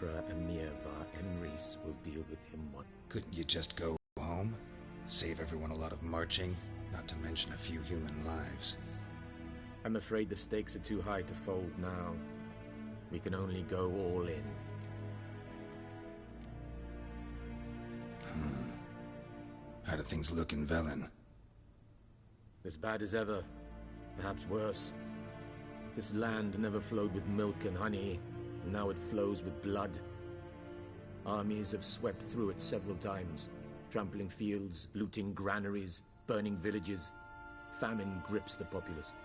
Emperor Emir var Emrys will deal with him one. Couldn't you just go home? Save everyone a lot of marching, not to mention a few human lives. I'm afraid the stakes are too high to fold now. We can only go all in. How do things look in Velen? As bad as ever, perhaps worse. This land never flowed with milk and honey, and now it flows with blood. Armies have swept through it several times, trampling fields, looting granaries, burning villages. Famine grips the populace.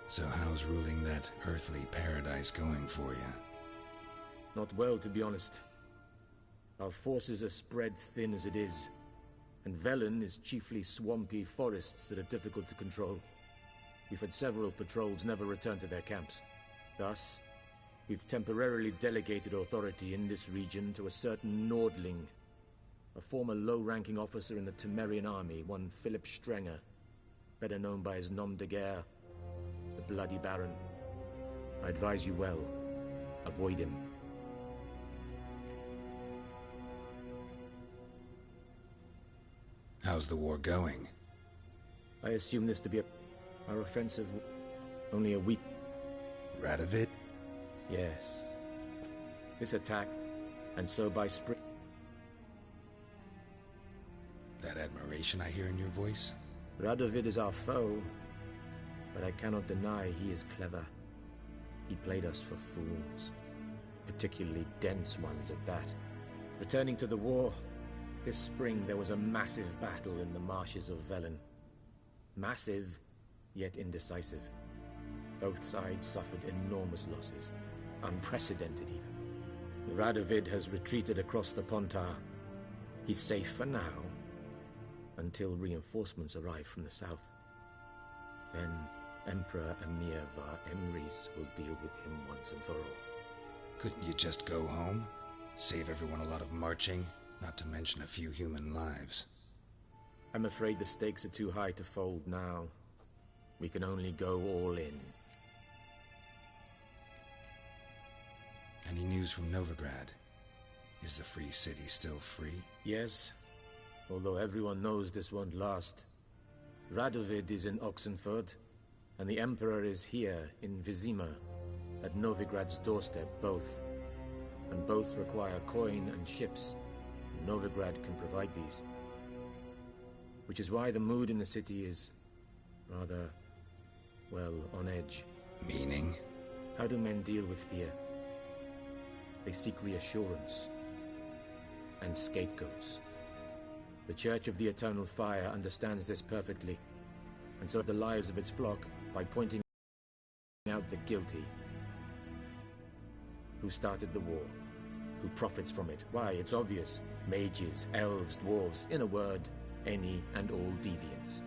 So how's ruling that earthly paradise going for you? Not well, to be honest. Our forces are spread thin as it is, and Velen is chiefly swampy forests that are difficult to control. We've had several patrols never return to their camps. Thus, we've temporarily delegated authority in this region to a certain Nordling, a former low-ranking officer in the Temerian army, one Philip Strenger, better known by his nom de guerre, the Bloody Baron. I advise you well. Avoid him. How's the war going? I assume this to be our offensive only a week. Radovid? Yes. This attack, and so by spring. That admiration I hear in your voice? Radovid is our foe, but I cannot deny he is clever. He played us for fools, particularly dense ones at that. Returning to the war, this spring there was a massive battle in the marshes of Velen. Massive, yet indecisive. Both sides suffered enormous losses, unprecedented even. Radovid has retreated across the Pontar. He's safe for now, until reinforcements arrive from the south. Then Emperor Emir var Emrys will deal with him once and for all. Couldn't you just go home? Save everyone a lot of marching, not to mention a few human lives. I'm afraid the stakes are too high to fold now. We can only go all in. Any news from Novigrad? Is the free city still free? Yes, although everyone knows this won't last. Radovid is in Oxenfurt, and the Emperor is here in Vizima, at Novigrad's doorstep, both. And both require coin and ships. Novigrad can provide these. Which is why the mood in the city is rather, well, on edge. Meaning? How do men deal with fear? They seek reassurance and scapegoats. The Church of the Eternal Fire understands this perfectly, and so the lives of its flock by pointing out the guilty. Who started the war? Who profits from it? Why, it's obvious. Mages, elves, dwarves, in a word, any and all deviants.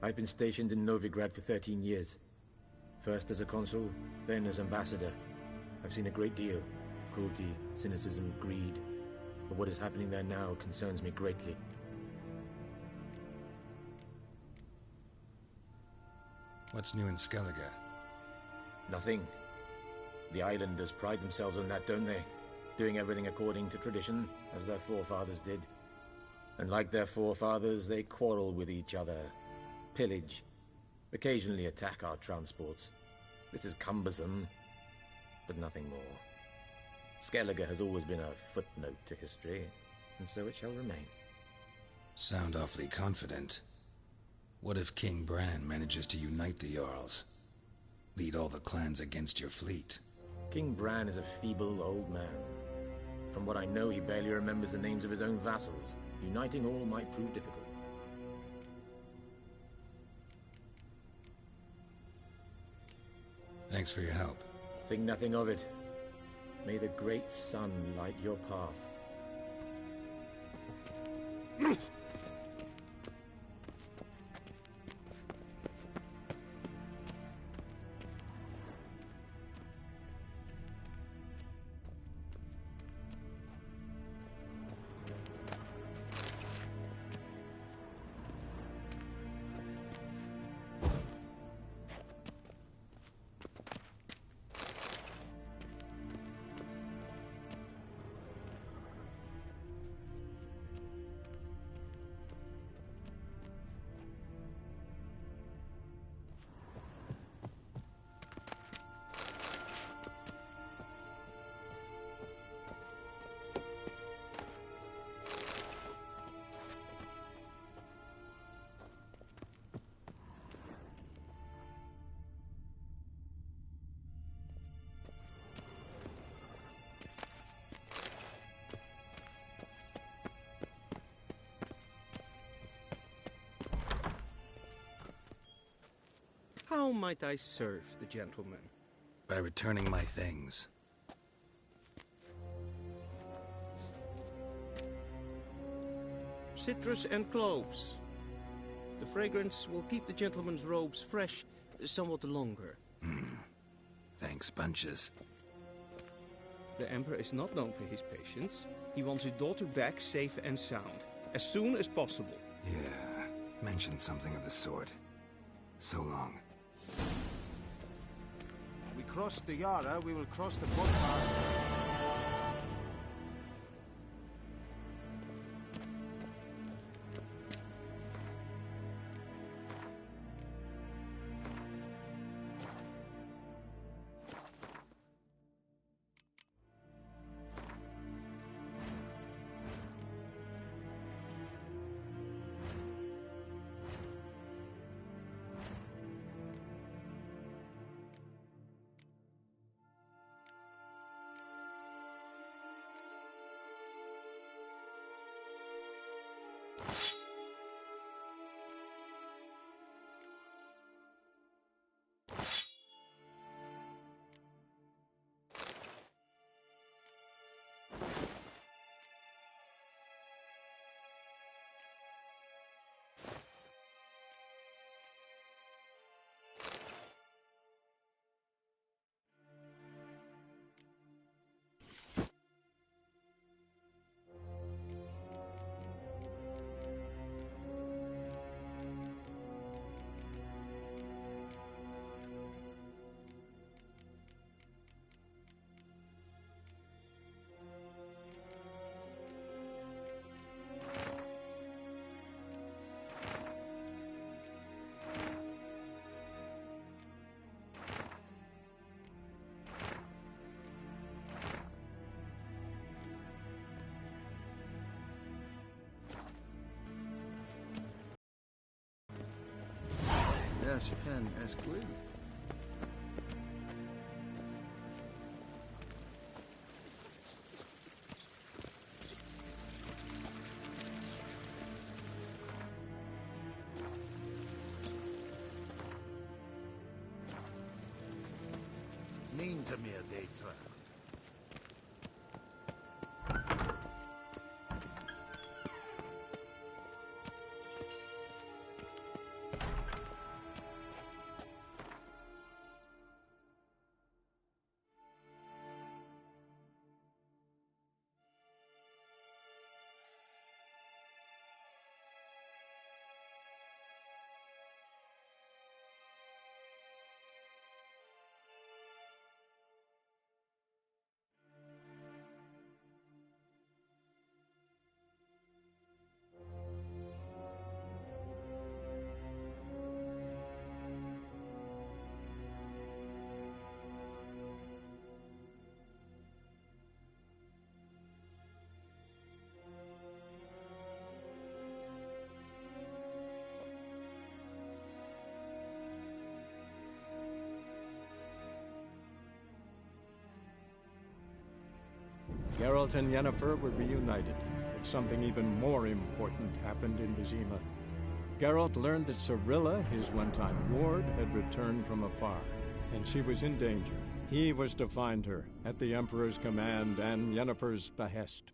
I've been stationed in Novigrad for 13 years. First as a consul, then as ambassador. I've seen a great deal. Cruelty, cynicism, greed. But what is happening there now concerns me greatly. What's new in Skellige? Nothing. The islanders pride themselves on that, don't they? Doing everything according to tradition, as their forefathers did. And like their forefathers, they quarrel with each other, pillage, occasionally attack our transports. This is cumbersome, but nothing more. Skellige has always been a footnote to history, and so it shall remain. Sound awfully confident. What if King Bran manages to unite the Jarls? Lead all the clans against your fleet? King Bran is a feeble old man. From what I know, he barely remembers the names of his own vassals. Uniting all might prove difficult. Thanks for your help. Think nothing of it. May the great sun light your path. How might I serve the gentleman? By returning my things. Citrus and cloves. The fragrance will keep the gentleman's robes fresh somewhat longer. Thanks, bunches. The Emperor is not known for his patience. He wants his daughter back safe and sound, as soon as possible. Yeah, mentioned something of the sort. So long. We cross the Yara, we will cross the Potmar. Yes, pen as glue. Neemt meer detra. Geralt and Yennefer were reunited, but something even more important happened in Vizima. Geralt learned that Cirilla, his one-time ward, had returned from afar, and she was in danger. He was to find her, at the Emperor's command and Yennefer's behest.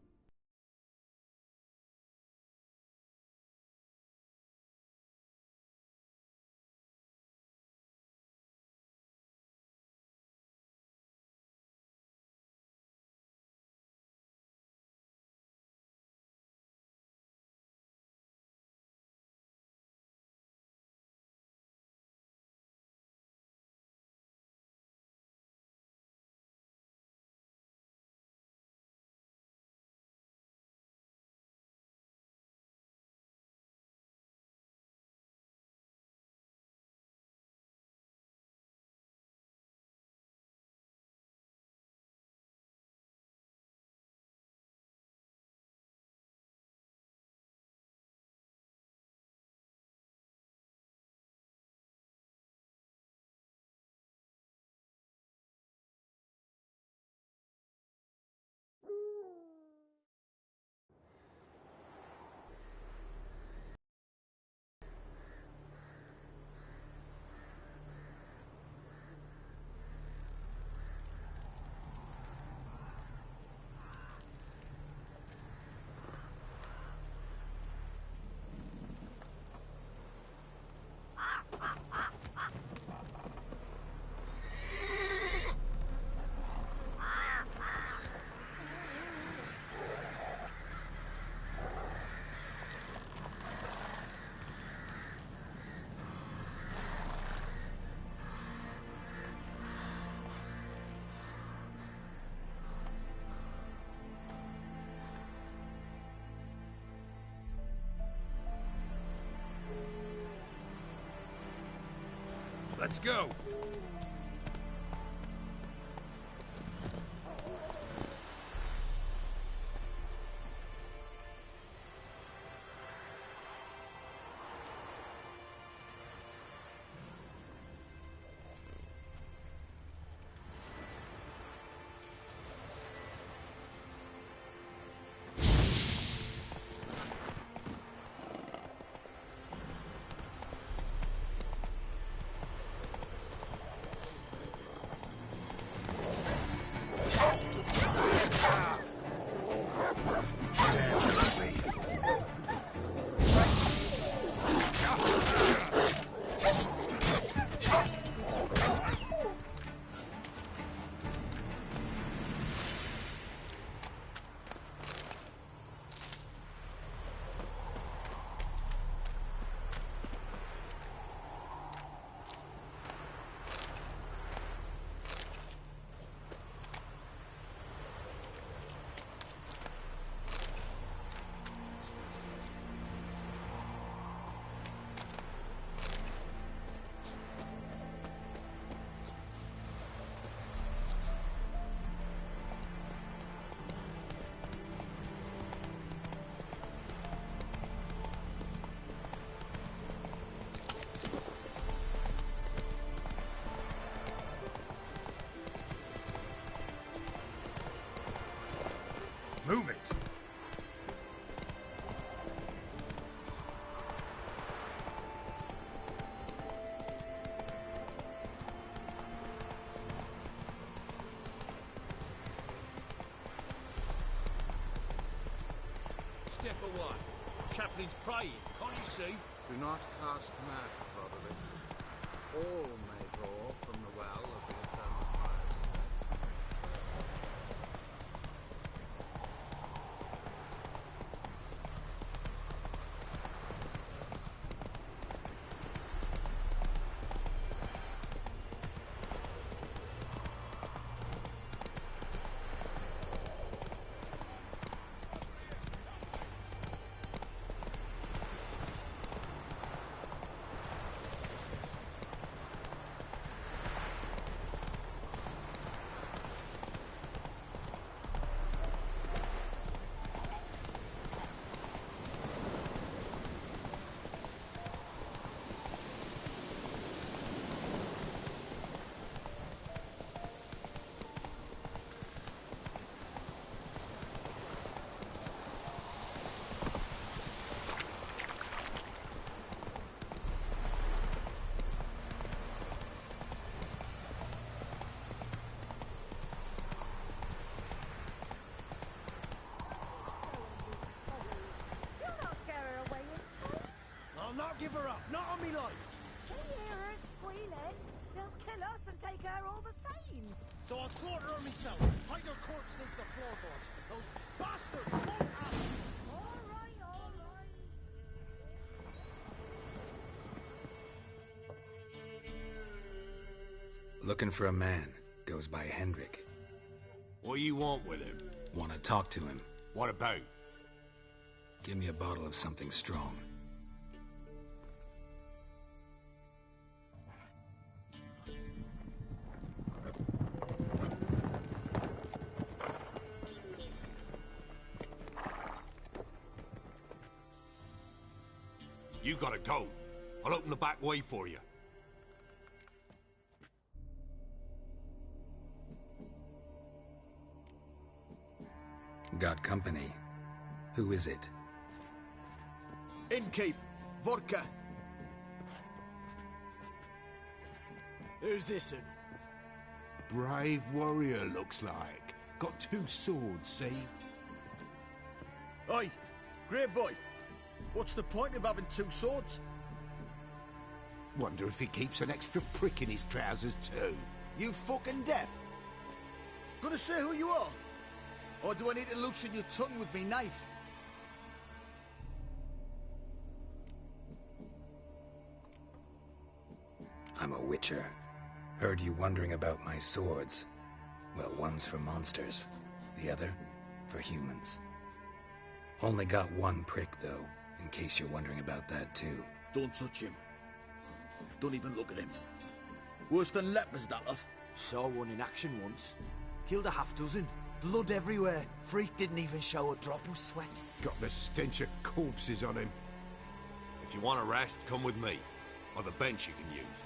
Let's go! Move it! Step away. Chaplain's praying, can't you see? Do not cast mad, brotherly. All may draw from the well of the eternal fire. Not give her up, not on me life. Can you hear her squealing? They'll kill us and take her all the same. So I'll slaughter her myself. Hide her corpse beneath the floorboards. Those bastards won't ask. All right, all right. Looking for a man. Goes by Hendrik. What do you want with him? Want to talk to him. What about? Give me a bottle of something strong. You gotta go. I'll open the back way for you. Got company. Who is it? Innkeep. Vodka. Who's this one? Brave warrior, looks like. Got 2 swords, see? Oi, great boy. What's the point of having 2 swords? Wonder if he keeps an extra prick in his trousers too. You fucking deaf? Gonna say who you are? Or do I need to loosen your tongue with me knife? I'm a witcher. Heard you wondering about my swords. Well, one's for monsters, the other for humans. Only got 1 prick, though, in case you're wondering about that, too. Don't touch him. Don't even look at him. Worse than lepers, that lot. Saw one in action once. Killed a half dozen. Blood everywhere. Freak didn't even show a drop of sweat. Got the stench of corpses on him. If you want a rest, come with me. I've a bench you can use.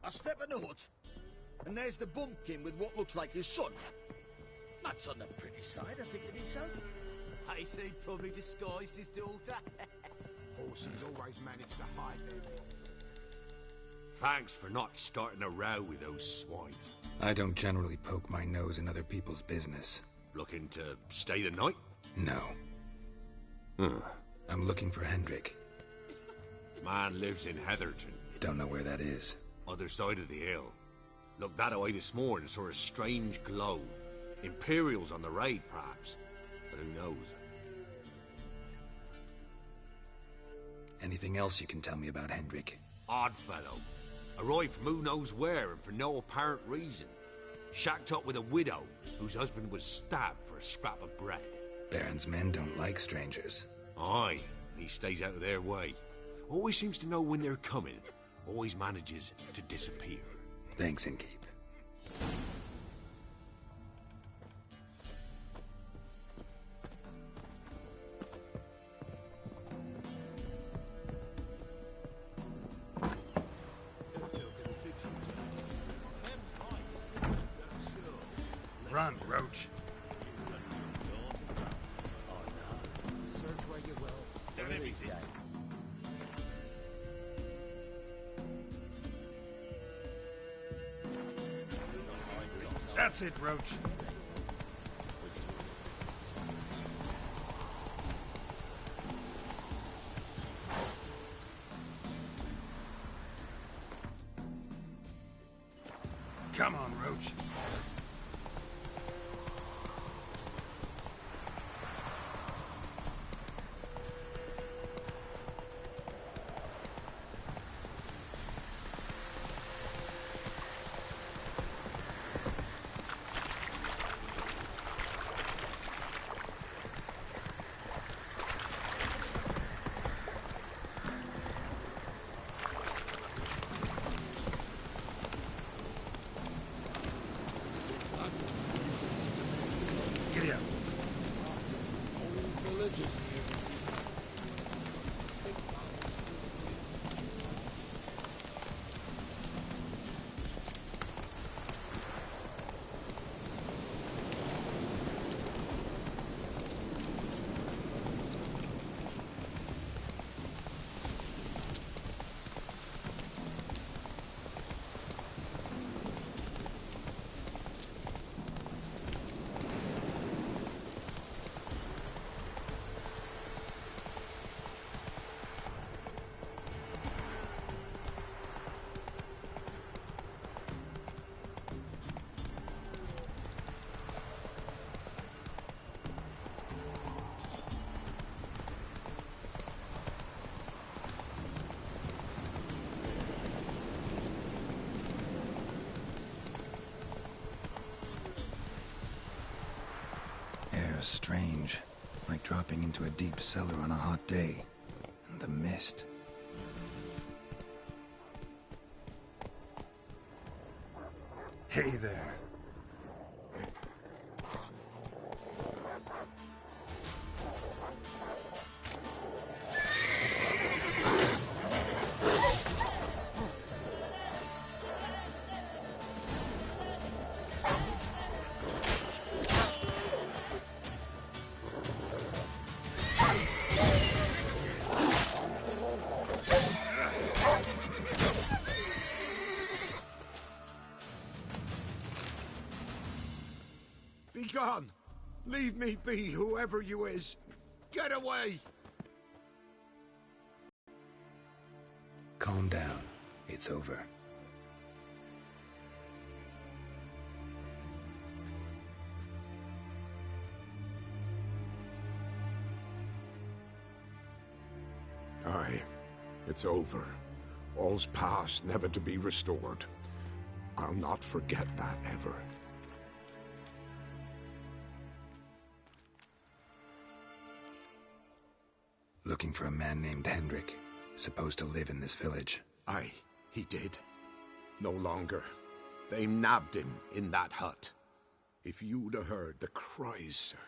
I step in the hut, and there's the bumpkin with what looks like his son. That's on the pretty side, I think to myself. I say he'd probably disguised his daughter. Horses always manage to hide their bodies. Thanks for not starting a row with those swine. I don't generally poke my nose in other people's business. Looking to stay the night? No. I'm looking for Hendrik. Man lives in Heatherton. Don't know where that is. Other side of the hill. Looked that away this morning, saw a strange glow. Imperials on the raid, perhaps. But who knows? Anything else you can tell me about Hendrik? Odd fellow. Arrived from who knows where and for no apparent reason. Shacked up with a widow whose husband was stabbed for a scrap of bread. Baron's men don't like strangers. Aye, and he stays out of their way. Always seems to know when they're coming. Always manages to disappear. Thanks, Innkeep. Run, Roach. That's it, Roach. Come on, Roach. Giddy up. Air's strange, like dropping into a deep cellar on a hot day. And the mist. Hey there. Be gone! Leave me be, whoever you is! Get away! Calm down. It's over. Aye, it's over. All's past, never to be restored. I'll not forget that ever. Looking for a man named Hendrik. supposed to live in this village. Aye, he did. No longer. They nabbed him in that hut. If you'd have heard the cries, sir.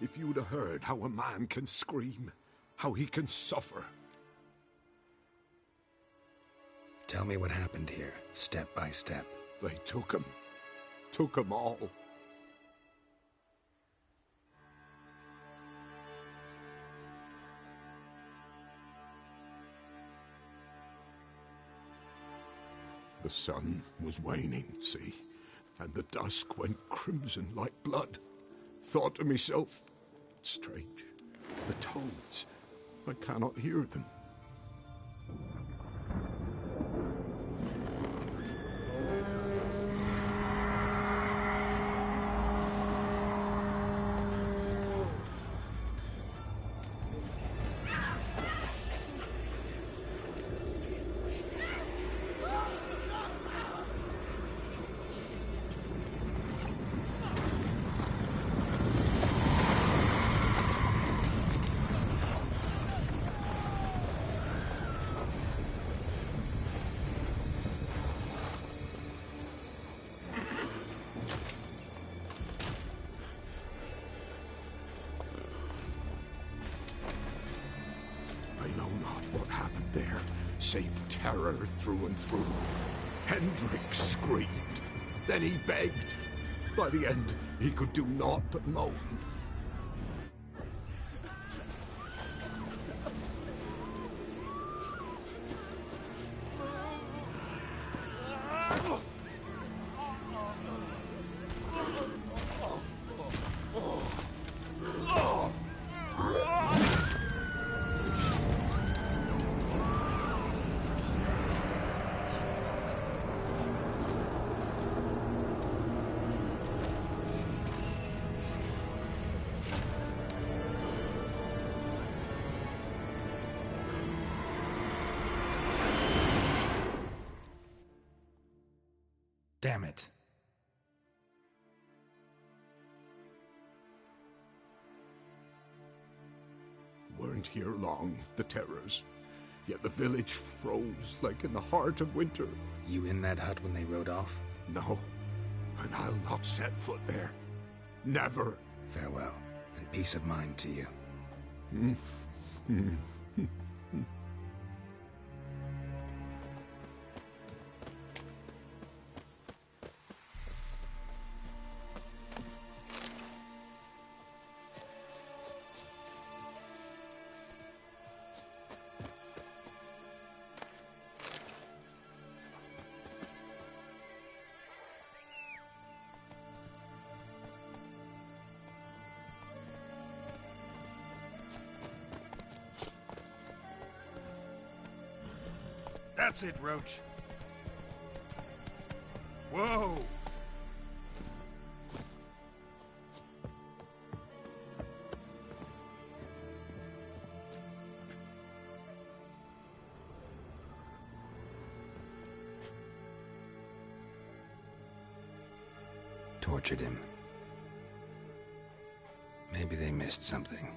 If you'd have heard how a man can scream, how he can suffer. Tell me what happened here, step by step. They took him. Took 'em all. The sun was waning, see, and the dusk went crimson like blood. Thought to myself, strange, the toads, I cannot hear them. Save terror through and through. Hendrik screamed. Then he begged. By the end, he could do naught but moan. Damn it. Weren't here long, the terrors. Yet the village froze like in the heart of winter. You in that hut when they rode off? No, and I'll not set foot there. Never. Farewell, and peace of mind to you. That's it, Roach. Whoa! Tortured him. Maybe they missed something.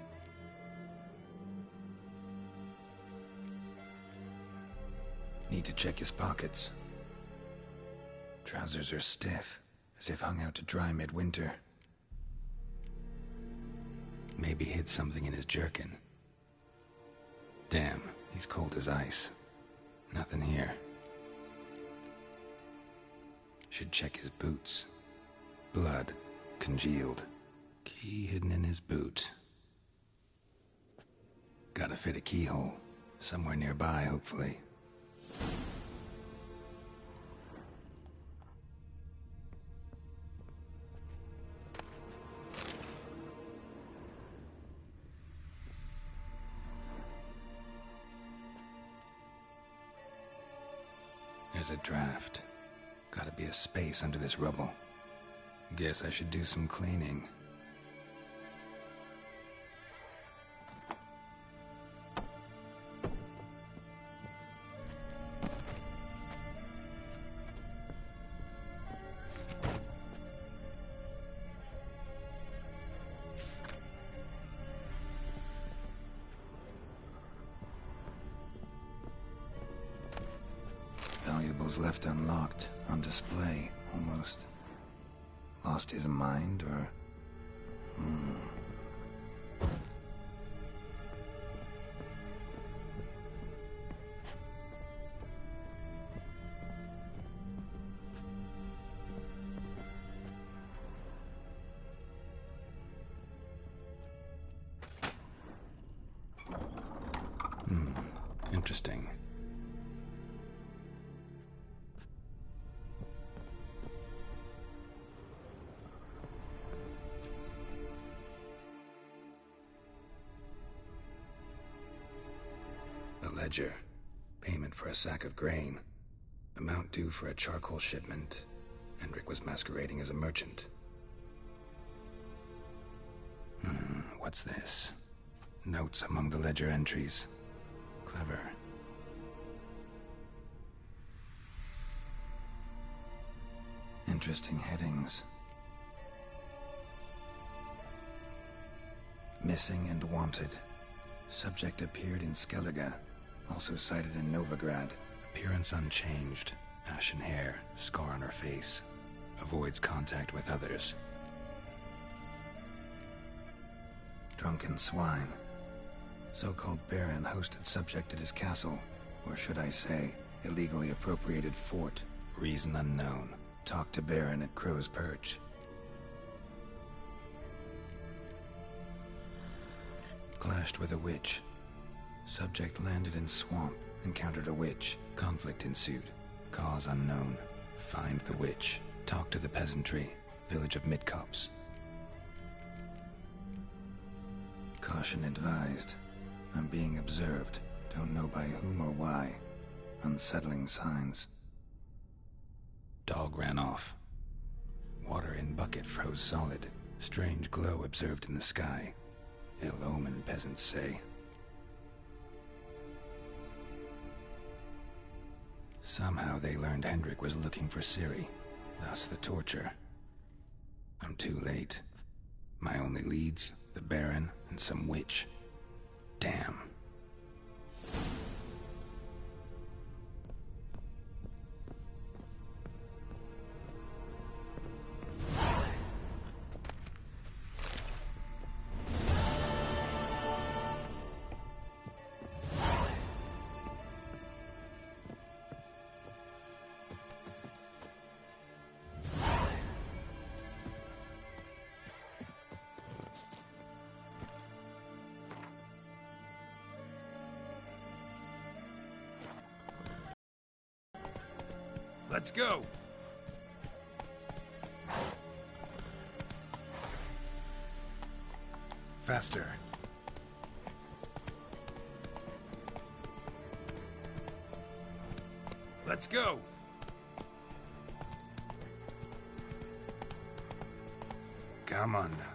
Need to check his pockets. Trousers are stiff, as if hung out to dry midwinter. Maybe hid something in his jerkin. Damn, he's cold as ice. Nothing here. Should check his boots. Blood, congealed. Key hidden in his boot. Gotta fit a keyhole. Somewhere nearby, hopefully. There's a draft. Gotta be a space under this rubble. Guess I should do some cleaning. journals left unlocked, on display, almost. Lost his mind, or... Interesting. A ledger. Payment for a sack of grain. Amount due for a charcoal shipment. Hendrik was masquerading as a merchant. What's this? Notes among the ledger entries. Clever. Interesting headings. Missing and wanted. Subject appeared in Skellige. Also sighted in Novigrad. Appearance unchanged. Ashen hair. Scar on her face. Avoids contact with others. Drunken swine. So-called Baron hosted subject at his castle. Or should I say, illegally appropriated fort. Reason unknown. Talked to Baron at Crow's Perch. Clashed with a witch. Subject landed in swamp. Encountered a witch. Conflict ensued. Cause unknown. Find the witch. Talk to the peasantry. Village of Midcopse. Caution advised. I'm being observed. Don't know by whom or why. Unsettling signs. Dog ran off. Water in bucket froze solid. Strange glow observed in the sky. Ill omen, peasants say. Somehow they learned Hendrik was looking for Ciri. Thus the torture. I'm too late. My only leads, the Baron and some witch. Damn. Let's go! Faster. Let's go! Come on now.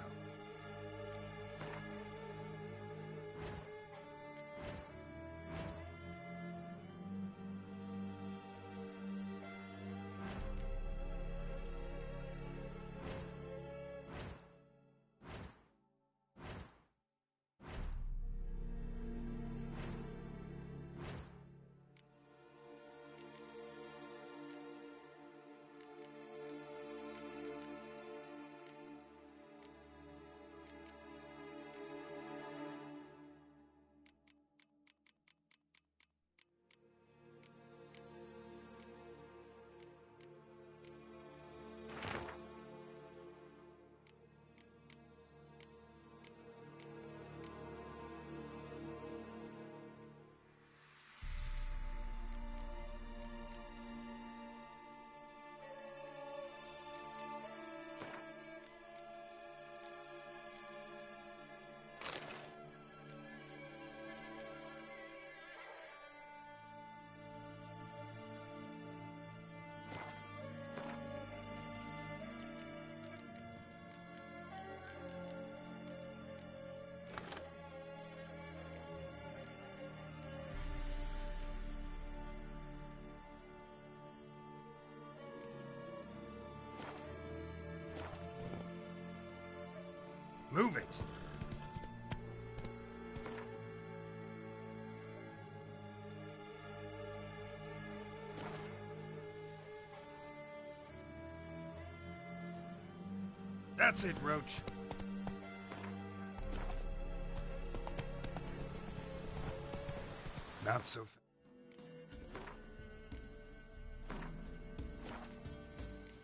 Move it! That's it, Roach. Not so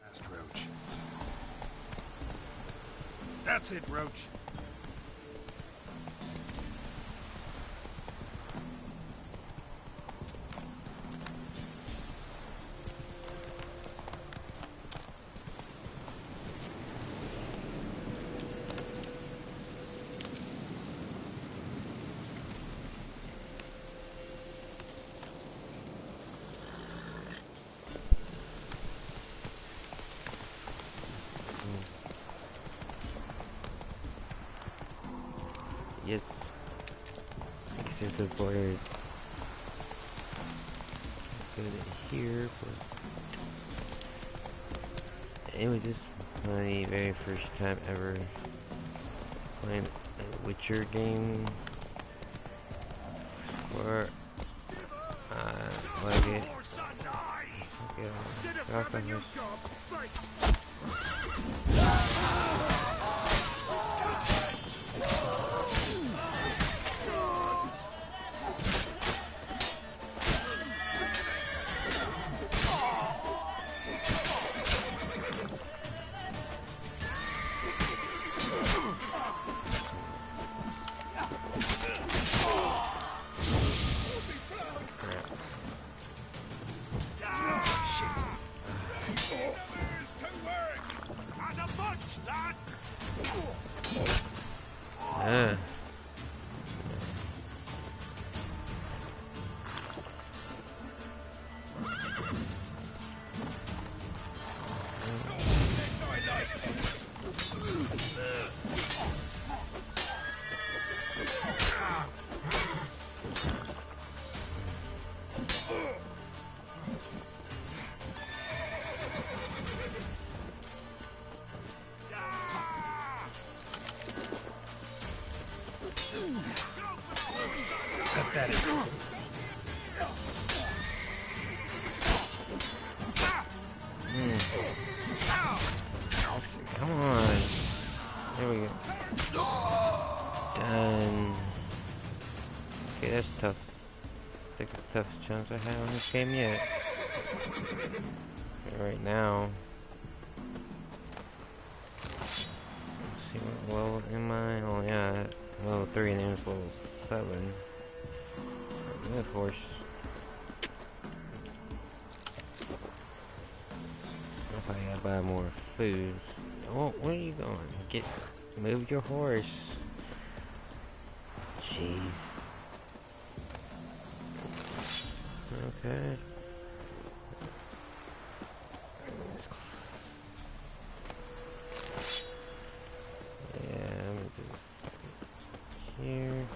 fast, Roach. That's it, Roach. Yes. Since the border good here, but anyway, this is my very first time ever playing a Witcher game. Or like it. Pathetic. Come on. There we go. Done. Okay, that's tough. I think the toughest challenge I have in this game yet. Right now. Let's see what level am I? Oh yeah, level 3 and then it's level 7. Good horse. I gotta buy more food. Oh, where are you going? Move your horse. Jeez. Okay. Yeah, I'm gonna do this here.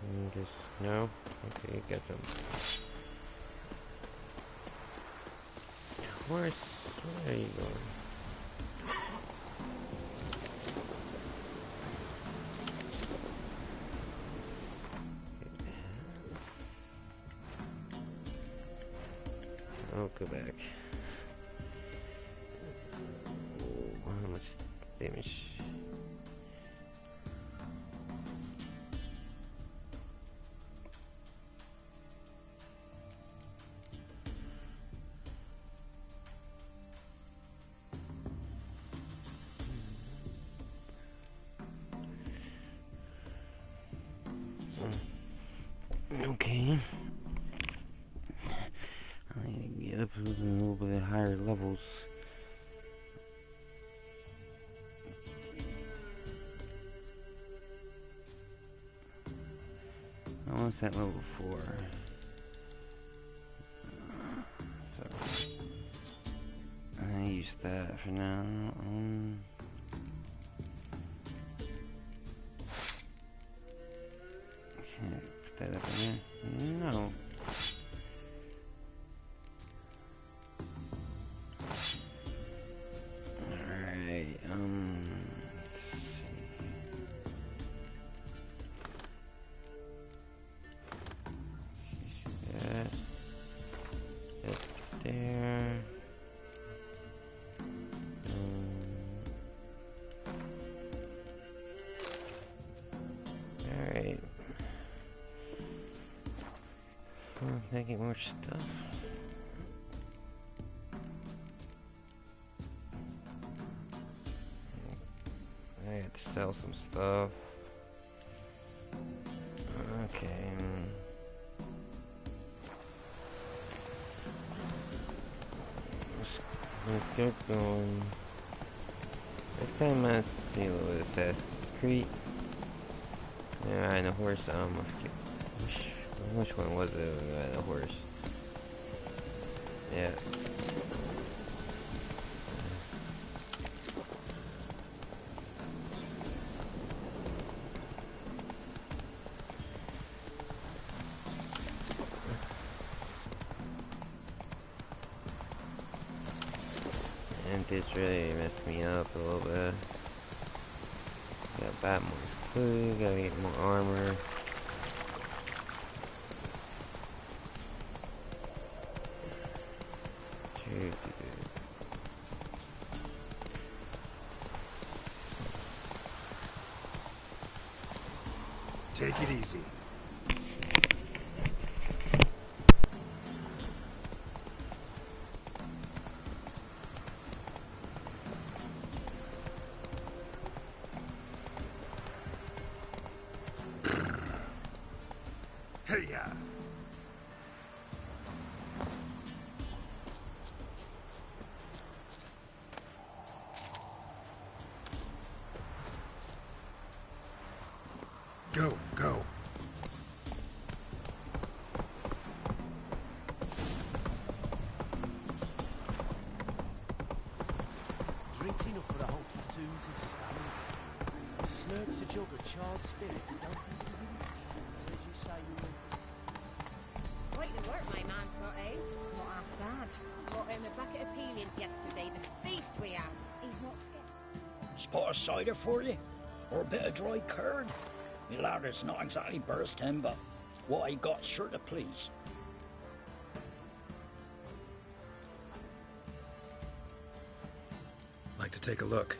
And just no. Okay, got some horse. Where are you going? I'll go back. Oh, how much damage? Okay. I need to get up to a little bit higher levels. I want that level 4. So I use that for now. Can't put that up in there. No. Alright, that there. I get more stuff? I had to sell some stuff. Okay. Let's get going. This time I see a little bit of Assassin's Creed. Yeah, riding a horse. Which one was it? Riding a horse. Yeah. And this really messed me up a little bit. Gotta buy more food, gotta get more armor. Take it easy. Hey-ya! Go, go. Drinks enough for the whole platoon since his family. He slurps a jug of charred spirit and don't even rinse. Did you say you were... Quite the work my man's got out. Not half bad. Brought him a bucket of peelings yesterday, the feast we had. He's not scared. Spot of cider for you? Or a bit of dry curd? Me lad, it's not exactly bursting, but what I got's sure to please. Like to take a look.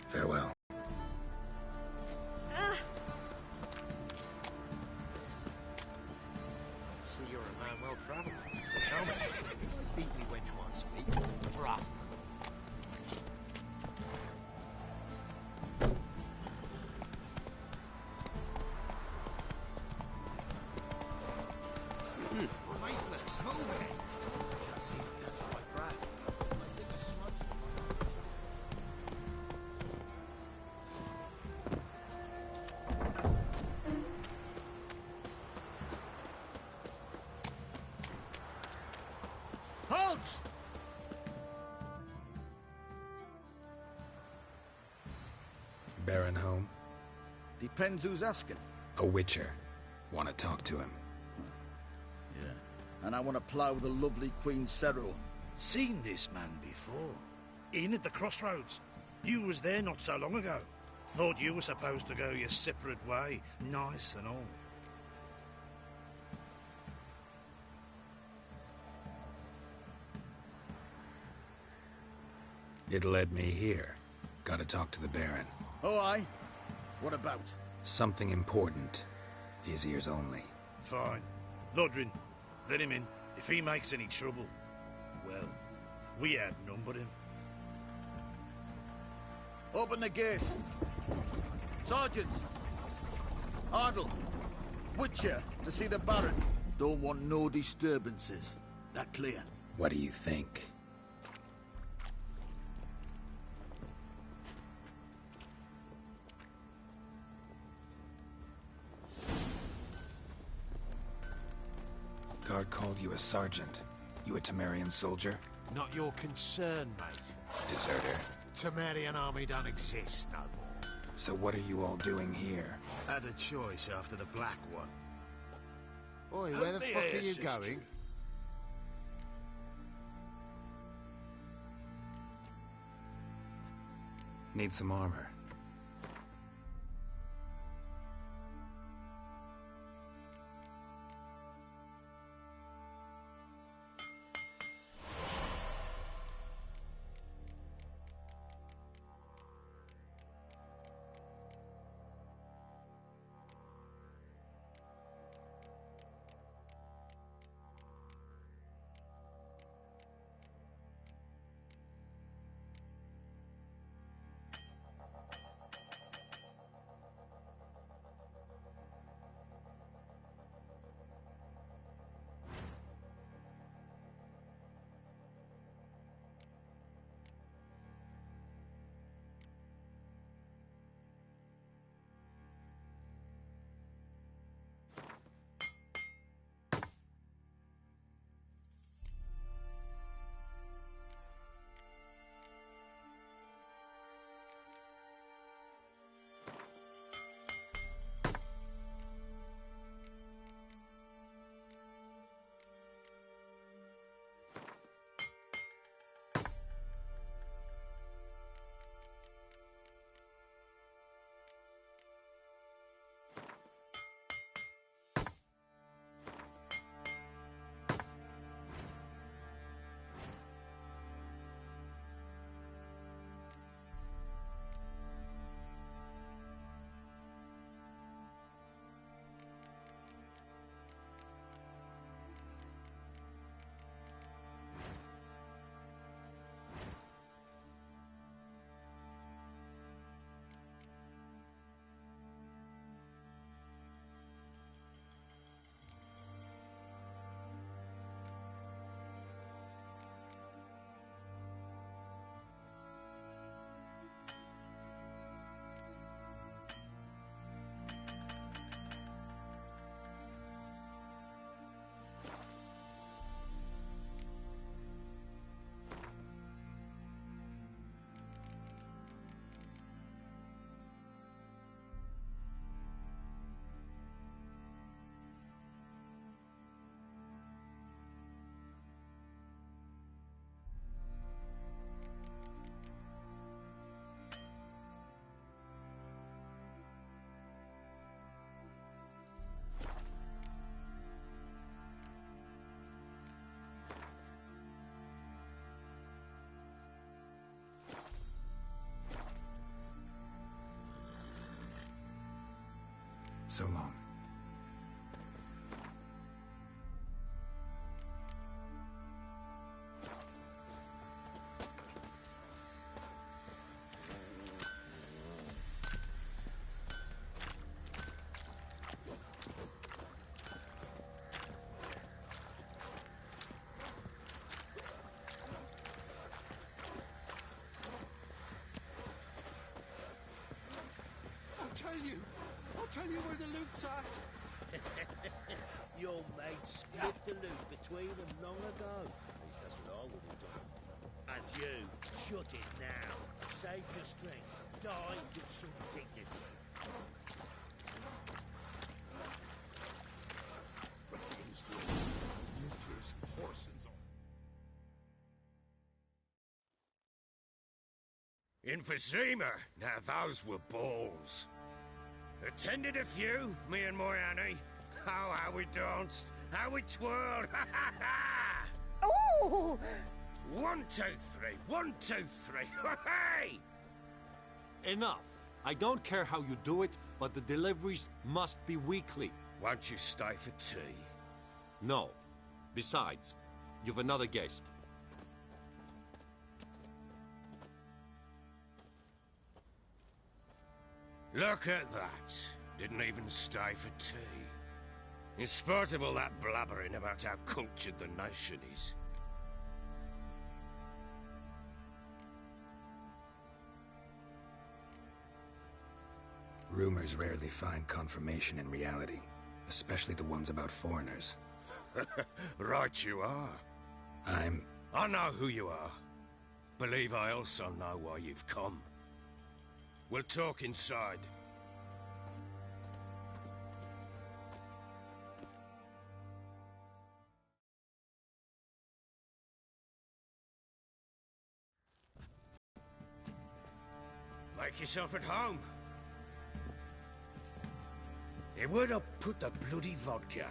Farewell. See, you're a man well travelled. So tell me, if I beat me wench won't speak, for half. Lifeless, move it! Can't see if that's right, Brad. I think a smudge. Halt! Baron home? Depends who's asking. A witcher. Want to talk to him. Yeah. And I want to plough the lovely Queen Cero. Seen this man before. In at the crossroads. You was there not so long ago. Thought you were supposed to go your separate way. Nice and all. It led me here. Gotta talk to the Baron. Oh, aye? What about? Something important. His ears only. Fine. Lodrin, let him in. If he makes any trouble, well, we outnumber him. Open the gate. Sergeants! Ardle! Witcher, to see the Baron. Don't want no disturbances. That clear? What do you think? Guard called you a sergeant. You a Temerian soldier? Not your concern, mate. Deserter. Temerian army don't exist no more. So what are you all doing here? Had a choice after the Black One. Oi, where the fuck are you going? Need some armor. So long. I'll tell you where the loot's at. Your mate split the loot between them long ago. At least that's what I would have done. And you, shut it now. Save your strength. Die with some dignity. Refuse to looters, horsens. In Vizima, now those were balls. Attended a few, me and my Annie. Oh, how we danced, how we twirled, ha ha ha! Ooh! 1, 2, 3, 1, 2, 3, hey! Enough. I don't care how you do it, but the deliveries must be weekly. Won't you stay for tea? No. Besides, you've another guest. Look at that. Didn't even stay for tea. In spite of all that blabbering about how cultured the nation is. Rumors rarely find confirmation in reality, especially the ones about foreigners. Right you are. I'm I know who you are. Believe I also know why you've come. We'll talk inside. Make yourself at home. Where'd I put the bloody vodka?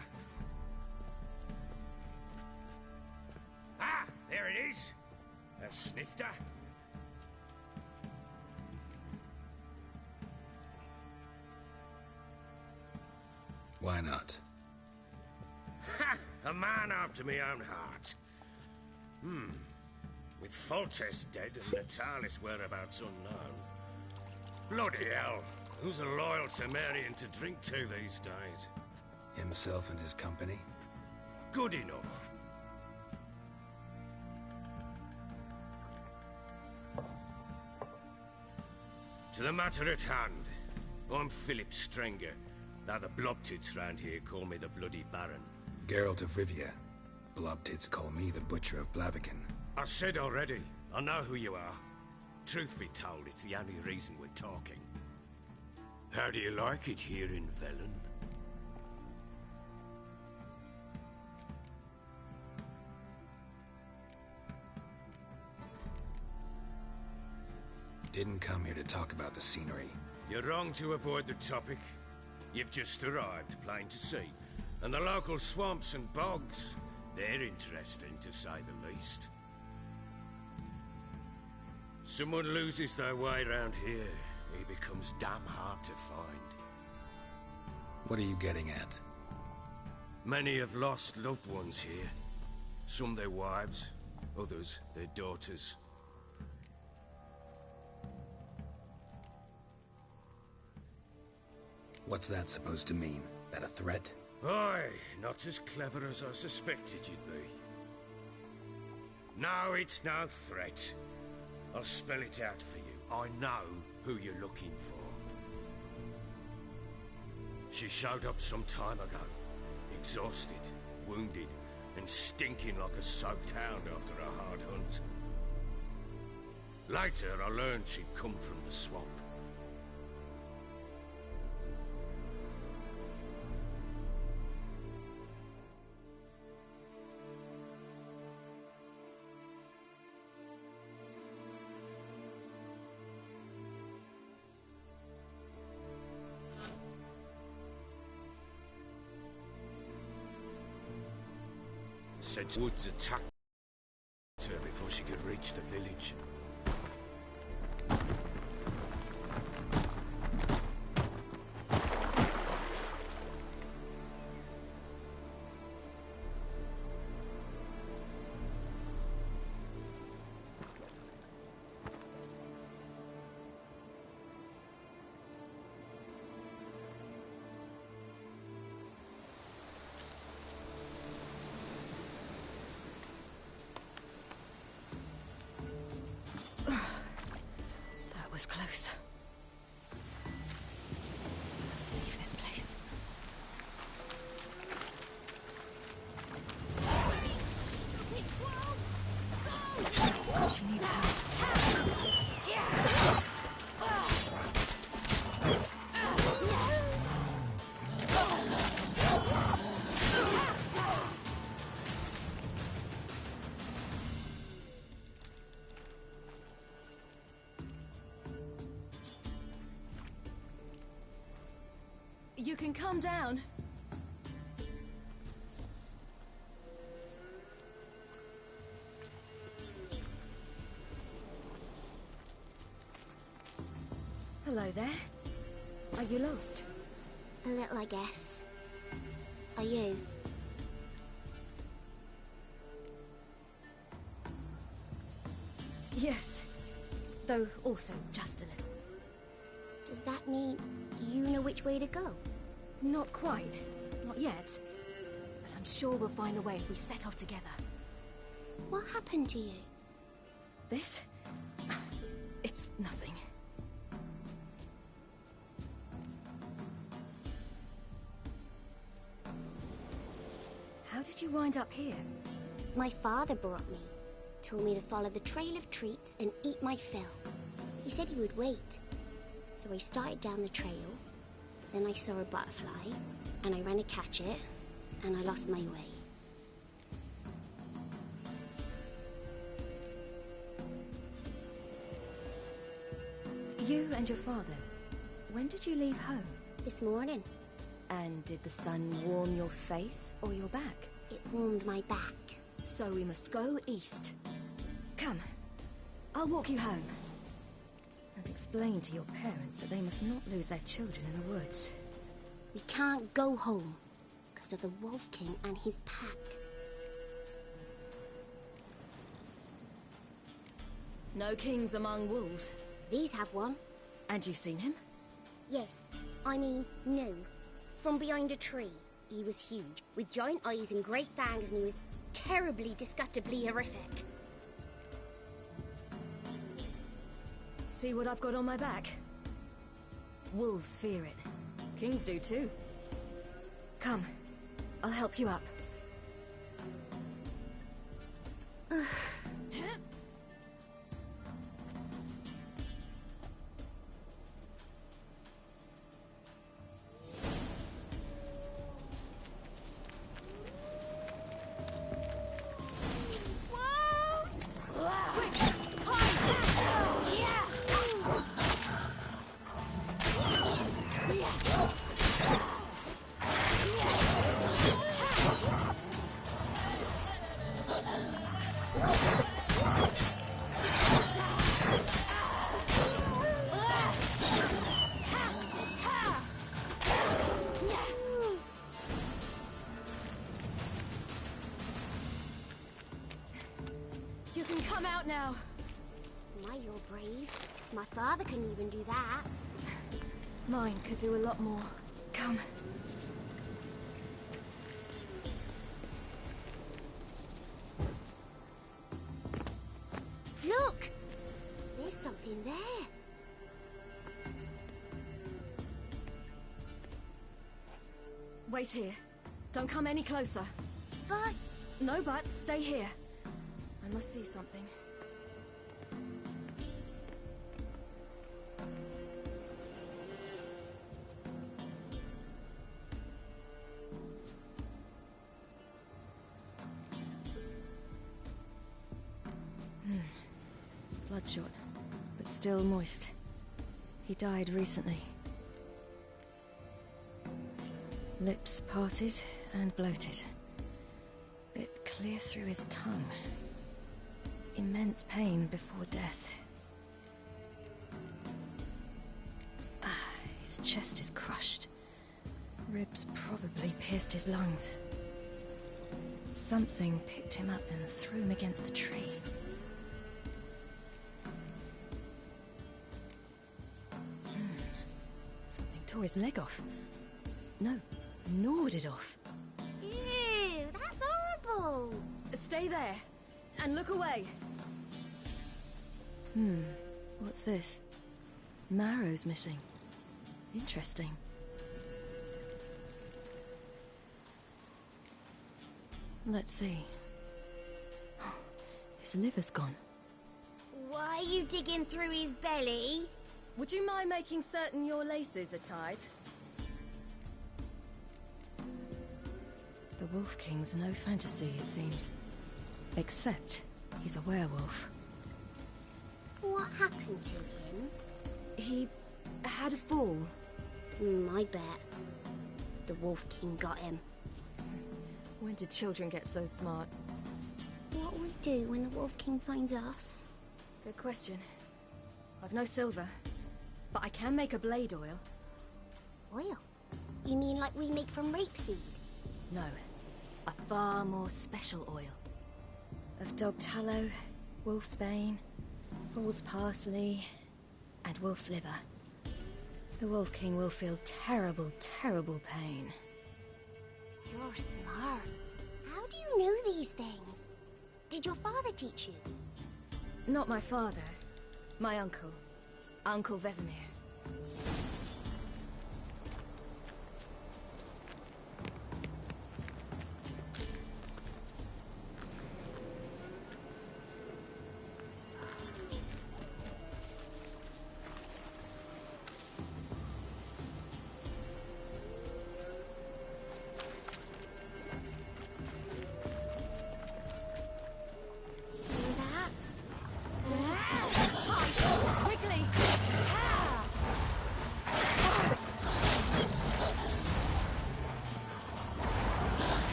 Ah, there it is. A snifter. Why not? Ha! A man after me own heart. With Foltest dead and Natalis' whereabouts unknown. Bloody hell. Who's a loyal Cimmerian to drink to these days? Himself and his company? Good enough. To the matter at hand. I'm Philip Strenger, though the Blobtits round here call me the Bloody Baron. Geralt of Rivia. Blobtits call me the Butcher of Blaviken. I said already, I know who you are. Truth be told, it's the only reason we're talking. How do you like it here in Velen? Didn't come here to talk about the scenery. You're wrong to avoid the topic. You've just arrived, plain to see. And the local swamps and bogs, they're interesting to say the least. Someone loses their way around here, he becomes damn hard to find. What are you getting at? Many have lost loved ones here. Some their wives, others their daughters. What's that supposed to mean? That a threat? Aye, not as clever as I suspected you'd be. No, it's no threat. I'll spell it out for you. I know who you're looking for. She showed up some time ago. Exhausted, wounded, and stinking like a soaked hound after a hard hunt. Later, I learned she'd come from the swamp. Said Woods attacked her before she could reach the village. Was close. Let's leave this place. She needs help. You can calm down. Hello there. Are you lost? A little, I guess. Are you? Yes. Though also just a little. Does that mean you know which way to go? Not quite. Not yet. But I'm sure we'll find a way if we set off together. What happened to you? This? It's nothing. How did you wind up here? My father brought me. told me to follow the trail of treats and eat my fill. He said he would wait. So I started down the trail. Then I saw a butterfly, and I ran to catch it, and I lost my way. You and your father, when did you leave home? This morning. And did the sun warm your face or your back? It warmed my back. So we must go east. Come, I'll walk you home. And explain to your parents that they must not lose their children in the woods. We can't go home because of the Wolf King and his pack. No kings among wolves. These have one. And you've seen him? Yes. I mean, no. From behind a tree. He was huge, with giant eyes and great fangs, and he was terribly, disgustingly horrific. See what I've got on my back? Wolves fear it. Kings do too. Come, I'll help you up. You can come out now. My, you're brave. My father couldn't even do that. Mine could do a lot more. Come. Look! There's something there. Wait here. Don't come any closer. But... No buts. Stay here. I must see something. Bloodshot, but still moist. He died recently. Lips parted and bloated. Bit clear through his tongue. Immense pain before death. His chest is crushed. Ribs probably pierced his lungs. Something picked him up and threw him against the tree. Something tore his leg off. No, gnawed it off. Ew, that's horrible! Stay there, and look away. What's this? Marrow's missing. Interesting. Let's see. His liver's gone. Why are you digging through his belly? Would you mind making certain your laces are tied? The Wolf King's no fantasy, it seems. Except he's a werewolf. What happened to him? He had a fall. I bet. The Wolf King got him. When did children get so smart? What will we do when the Wolf King finds us? Good question. I've no silver, but I can make a blade oil. Oil? You mean like we make from rapeseed? No, a far more special oil. Of dog tallow, wolf's bane, fool's parsley, and wolf's liver. The Wolf King will feel terrible, terrible pain. You're smart. How do you know these things? Did your father teach you? Not my father. My uncle. Uncle Vesemir.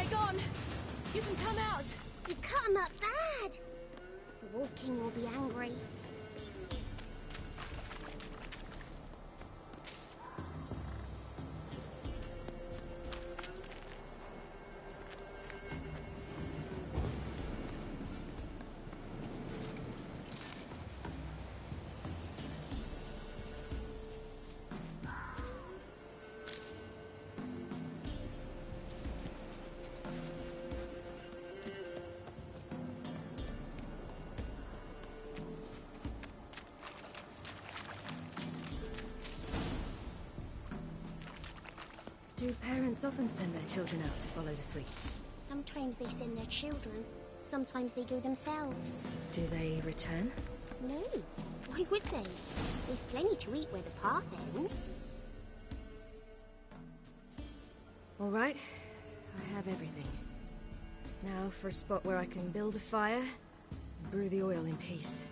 They're gone. You can come out. You cut him up bad. The Wolf King will be angry. Do parents often send their children out to follow the sweets? Sometimes they send their children. Sometimes they go themselves. Do they return? No. Why would they? They've plenty to eat where the path ends. All right. I have everything. Now for a spot where I can build a fire and brew the oil in peace.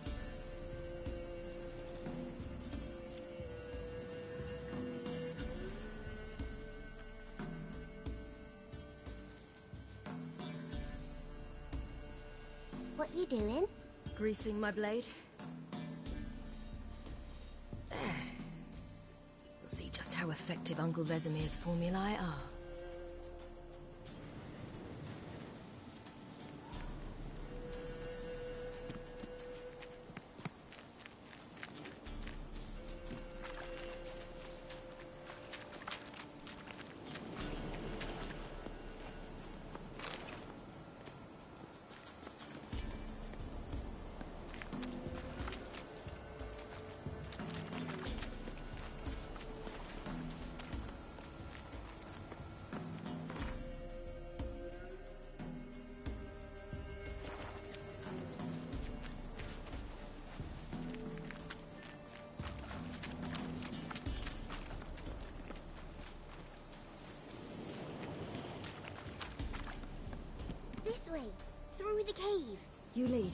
What you doing? Greasing my blade. There. We'll see just how effective Uncle Vesemir's formulae are. This way, through the cave. You lead.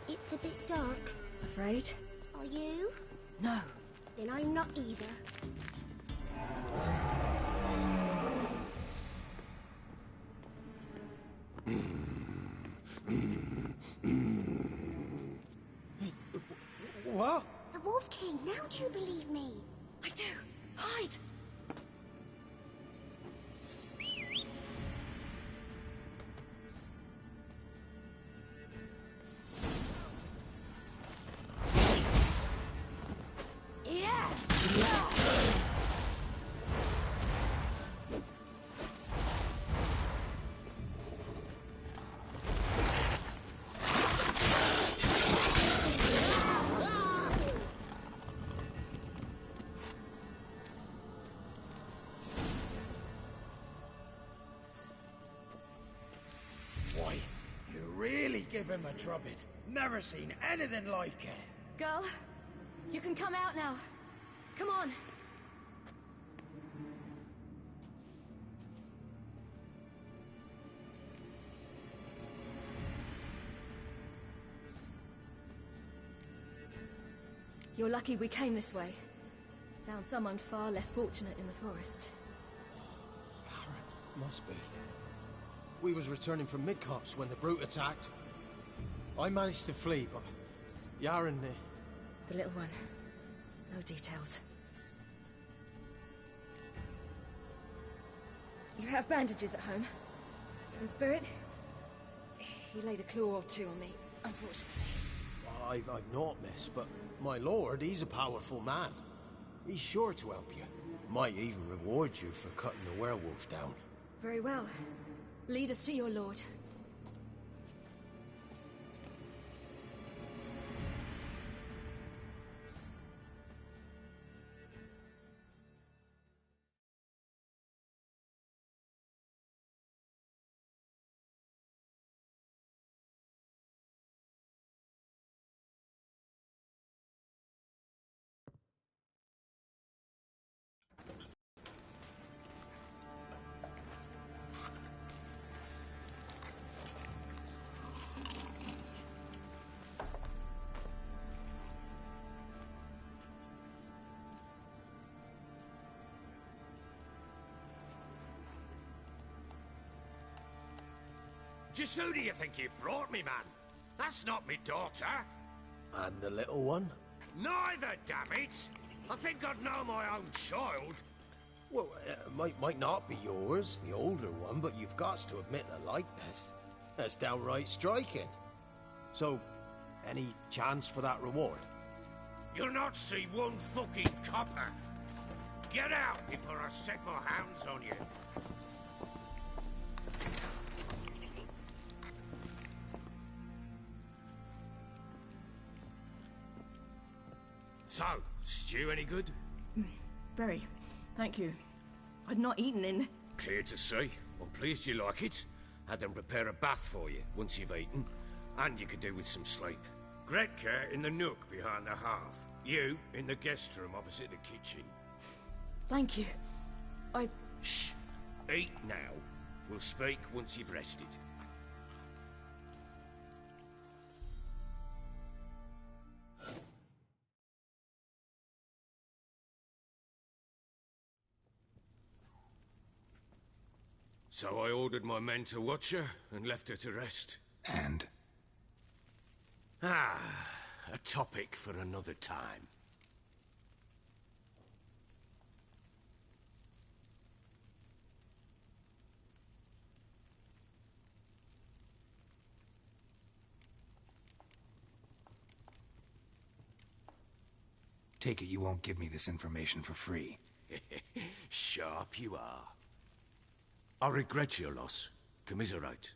It's a bit dark. Afraid? Are you? No. Then I'm not either. What? The Wolf King, now do you believe me? I do. Hide! Why, you really give him a drubbing. Never seen anything like it. Girl, you can come out now. Come on. You're lucky we came this way. Found someone far less fortunate in the forest. Must be. We was returning from Midcopse when the brute attacked. I managed to flee, but Yaren... The little one. No details. You have bandages at home? Some spirit? He laid a claw or two on me, unfortunately. I've naught, miss, but my lord, he's a powerful man. He's sure to help you. Might even reward you for cutting the werewolf down. Very well. Lead us to your lord. Just who do you think you've brought me, man? That's not me daughter. And the little one? Neither, damn it! I think I'd know my own child. Well, might not be yours, the older one, but you've got to admit the likeness. That's downright striking. So, any chance for that reward? You'll not see one fucking copper. Get out before I set my hounds on you. So, stew any good? Very. Thank you. I'd not eaten in... Clear to see. I'm pleased you like it. Had them prepare a bath for you once you've eaten. And you could do with some sleep. Gretka in the nook behind the hearth. You in the guest room opposite the kitchen. Thank you. Shh. Eat now. We'll speak once you've rested. So I ordered my men to watch her and left her to rest. And? A topic for another time. Take it you won't give me this information for free. Sharp you are. I regret your loss. Commiserate.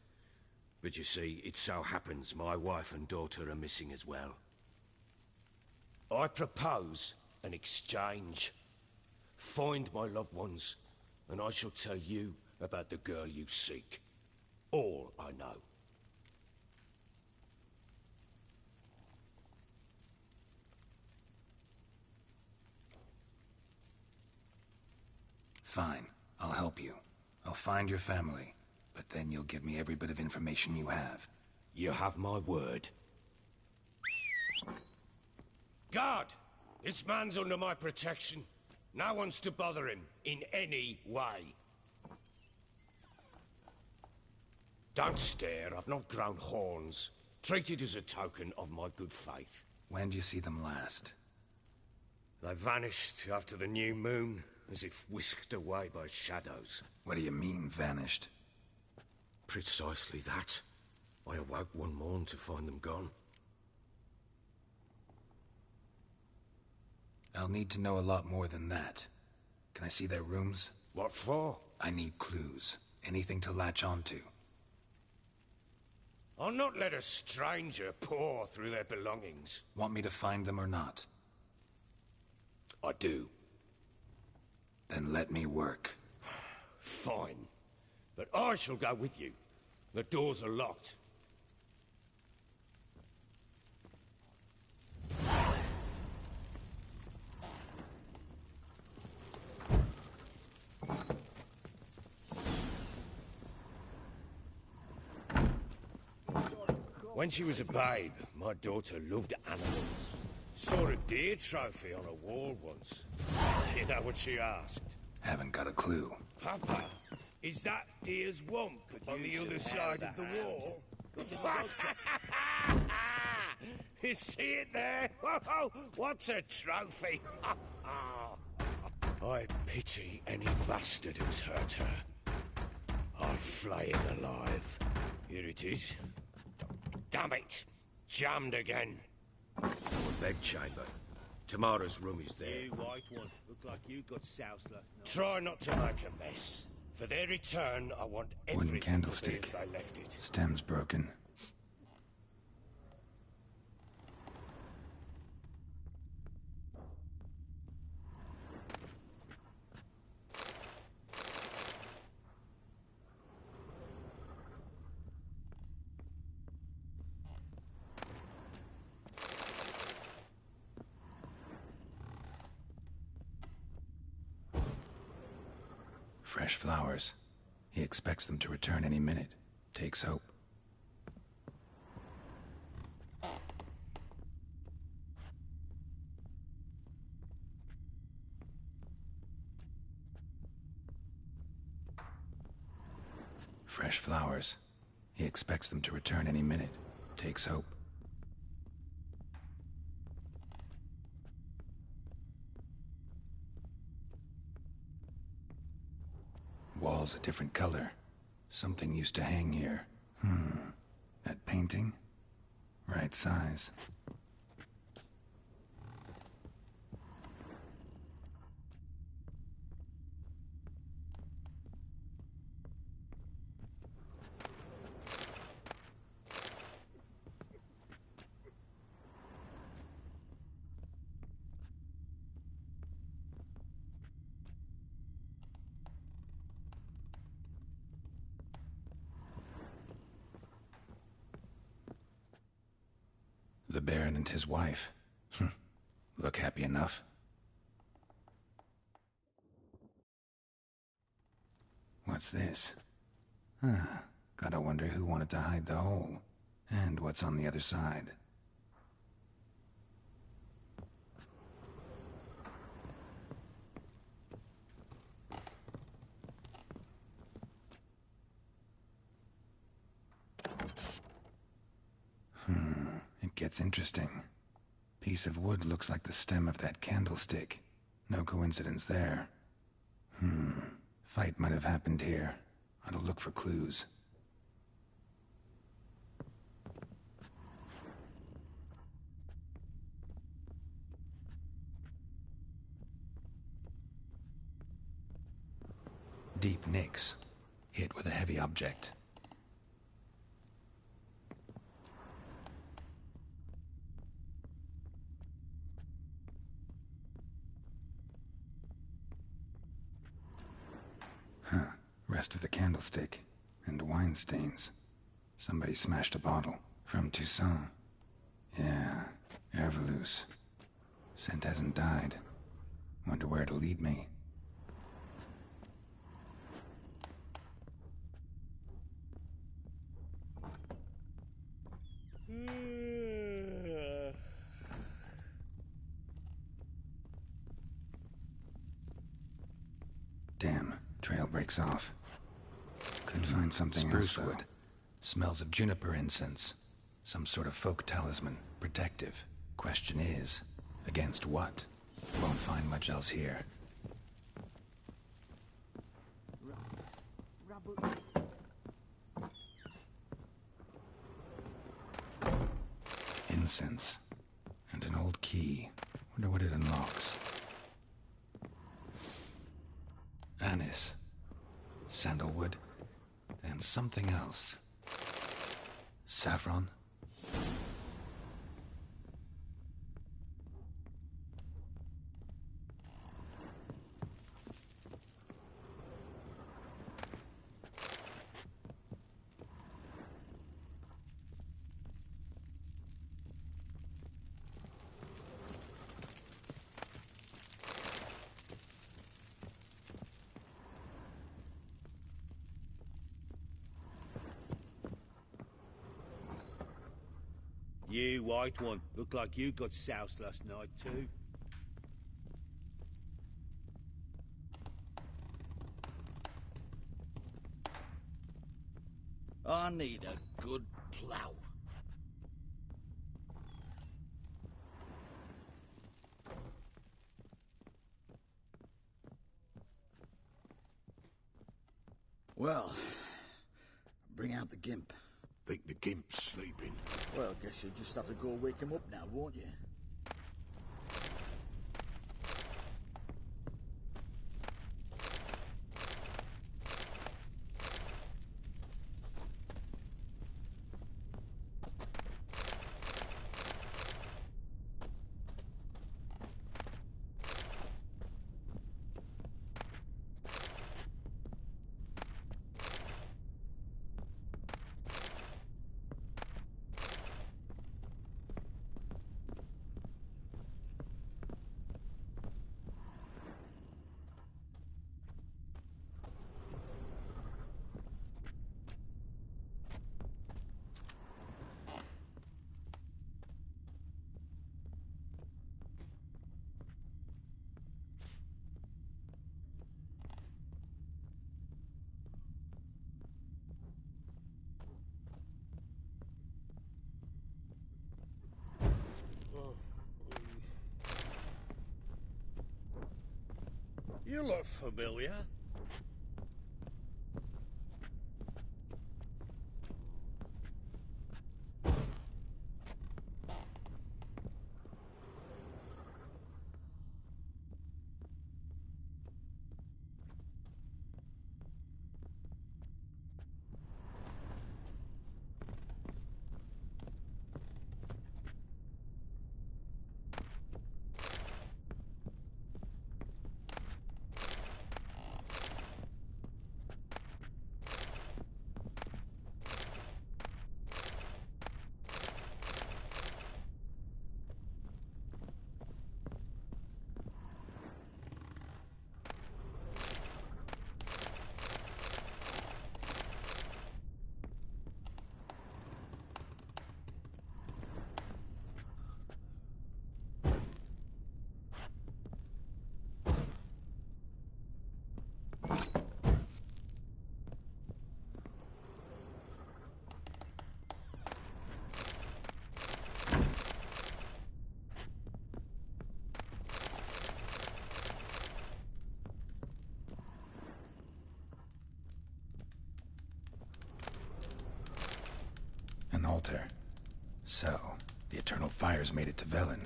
But you see, it so happens my wife and daughter are missing as well. I propose an exchange. Find my loved ones, and I shall tell you about the girl you seek. All I know. Fine. I'll help you. I'll find your family, but then you'll give me every bit of information you have. You have my word. Guard! This man's under my protection. No one's to bother him in any way. Don't stare, I've not grown horns. Treat it as a token of my good faith. When do you see them last? They vanished after the new moon, as if whisked away by shadows. What do you mean, vanished? Precisely that. I awoke one morn to find them gone. I'll need to know a lot more than that. Can I see their rooms? What for? I need clues. Anything to latch onto. I'll not let a stranger pore through their belongings. Want me to find them or not? I do. Then let me work. Fine. But I shall go with you. The doors are locked. When she was a babe, my daughter loved animals. Saw a deer trophy on a wall once. Do you know what she asked? Haven't got a clue. Papa, is that deer's wump on the other side of the wall? You see it there? Whoa, what's a trophy? I pity any bastard who's hurt her. I'll flay him alive. Here it is. Damn it! Jammed again. Our bed chamber. Tamara's room is there. You white one. Look like you got sousler. Try not to make a mess. For their return, I want Wooden everything candlestick. to be as they left it. Stem's broken. Fresh flowers. He expects them to return any minute. Takes hope. Fresh flowers. He expects them to return any minute. Takes hope. Wall's a different color. Something used to hang here. That painting? Right size. The Baron and his wife. Look happy enough. What's this? Gotta wonder who wanted to hide the hole. And what's on the other side. It gets interesting. Piece of wood looks like the stem of that candlestick. No coincidence there. Fight might have happened here. Ought to look for clues. Deep nicks. Hit with a heavy object. Rest of the candlestick. And wine stains. Somebody smashed a bottle. From Toussaint. Yeah, Herveloos. Scent hasn't died. Wonder where it'll lead me. Damn, trail breaks off. Could find something else, though. Sprucewood. Smells of juniper incense. Some sort of folk talisman. Protective. Question is, against what? Won't find much else here. Incense. And an old key. Wonder what it unlocks. Anise. Sandalwood. And something else. Saffron? You, white one, look like you got soused last night too. I need a good plough. Well, bring out the gimp. Think the gimp's sleeping? Well, guess you'll just have to go wake him up now, won't you? look familiar. An altar. So, the Eternal Fires made it to Velen.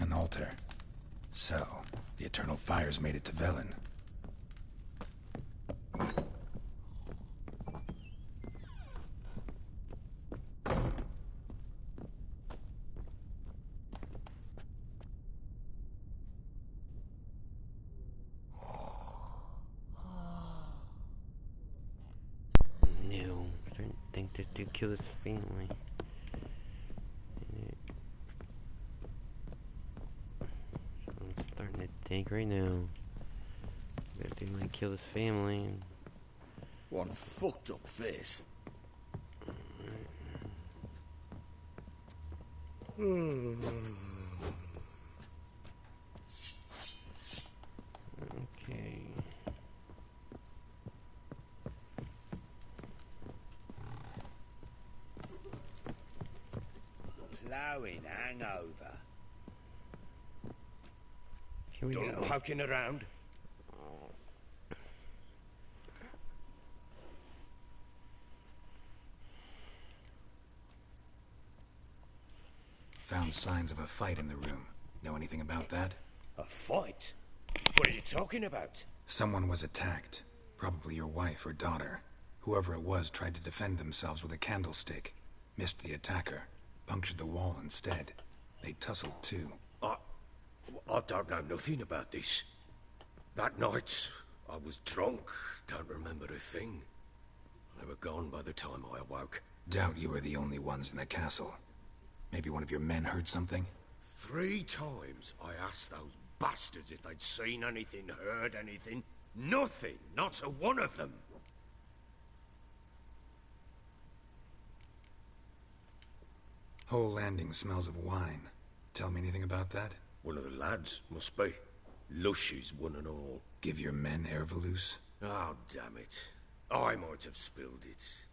An altar. So, the Eternal Fires made it to Velen. To kill his family. I'm starting to think right now that they might kill his family. And one fucked up face. Okay. Ploughing hangover. Here we Done go. poking around. Found signs of a fight in the room. Know anything about that? A fight? What are you talking about? Someone was attacked. Probably your wife or daughter. Whoever it was tried to defend themselves with a candlestick. Missed the attacker. Punctured the wall instead. They tussled too. I don't know nothing about this. That night, I was drunk. Don't remember a thing. They were gone by the time I awoke. Doubt you were the only ones in the castle. Maybe one of your men heard something? 3 times I asked those bastards if they'd seen anything, heard anything. Nothing. Not a one of them. Whole landing smells of wine. Tell me anything about that? One of the lads, must be. Lushes, one and all. Give your men Ervelus? Oh, damn it. I might have spilled it.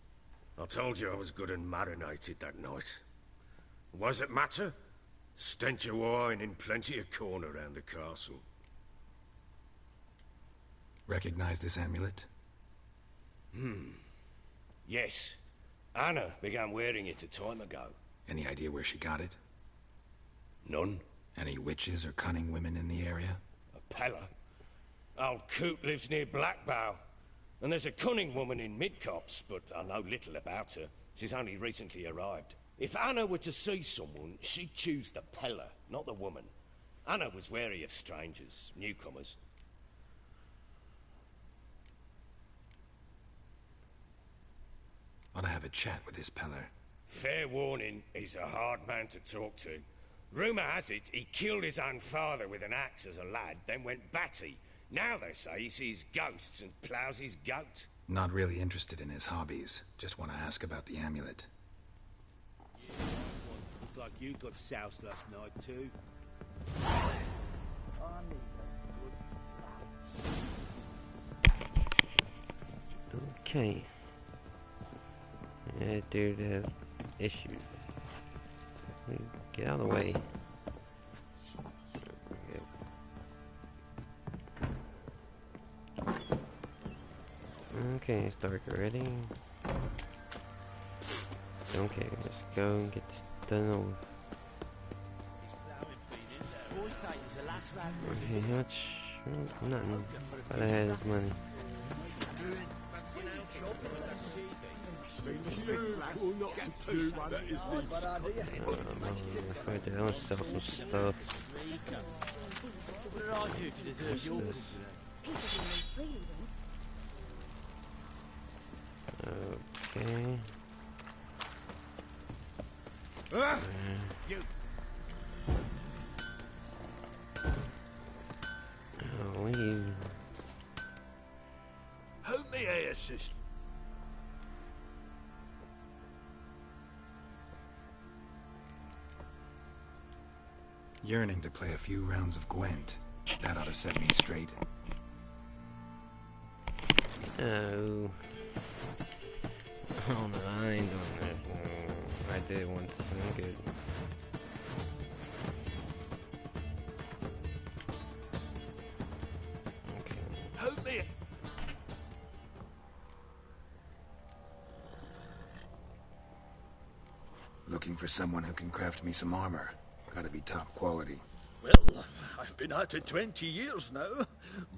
I told you I was good and marinated that night. What does it matter? Stench of wine in plenty of corn around the castle. Recognize this amulet? Yes. Anna began wearing it a time ago. Any idea where she got it? None. Any witches or cunning women in the area? A Pella. Old Coot lives near Blackbow. And there's a cunning woman in Midcopse, but I know little about her. She's only recently arrived. If Anna were to see someone, she'd choose the Pella, not the woman. Anna was wary of strangers, newcomers. Ought to have a chat with this Peller. Fair warning, he's a hard man to talk to. Rumour has it he killed his own father with an axe as a lad, then went batty. Now they say he sees ghosts and ploughs his goat. Not really interested in his hobbies. Just want to ask about the amulet. Looked like you got soused last night, too. Okay. That dude has issues. Get out of the way. Okay, it's dark already. Okay, let's go and get this done over. Okay, how much? Nothing. But I had his money. Right there, I'll sell some stuff. What did I do to deserve your visit? Okay. You. Oh, leave. How may I assist? Yearning to play a few rounds of Gwent. That ought to set me straight. Oh. Oh no, I ain't doing that. No, I did it once. I'm good. Okay. Help me! Looking for someone who can craft me some armor. Gotta be top quality. Well, I've been at it 20 years now.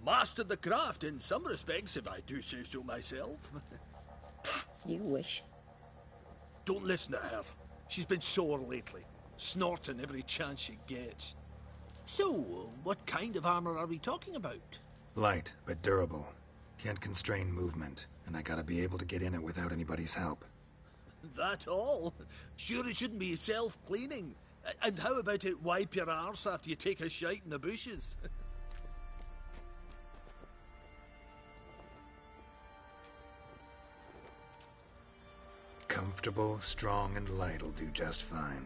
Mastered the craft in some respects, if I do say so myself. You wish. Don't listen to her. She's been sore lately, snorting every chance she gets. So, what kind of armor are we talking about? Light, but durable. Can't constrain movement, and I gotta be able to get in it without anybody's help. That all? Sure it shouldn't be self-cleaning. And how about it wipe your arse after you take a shite in the bushes? Comfortable, strong, and light'll do just fine.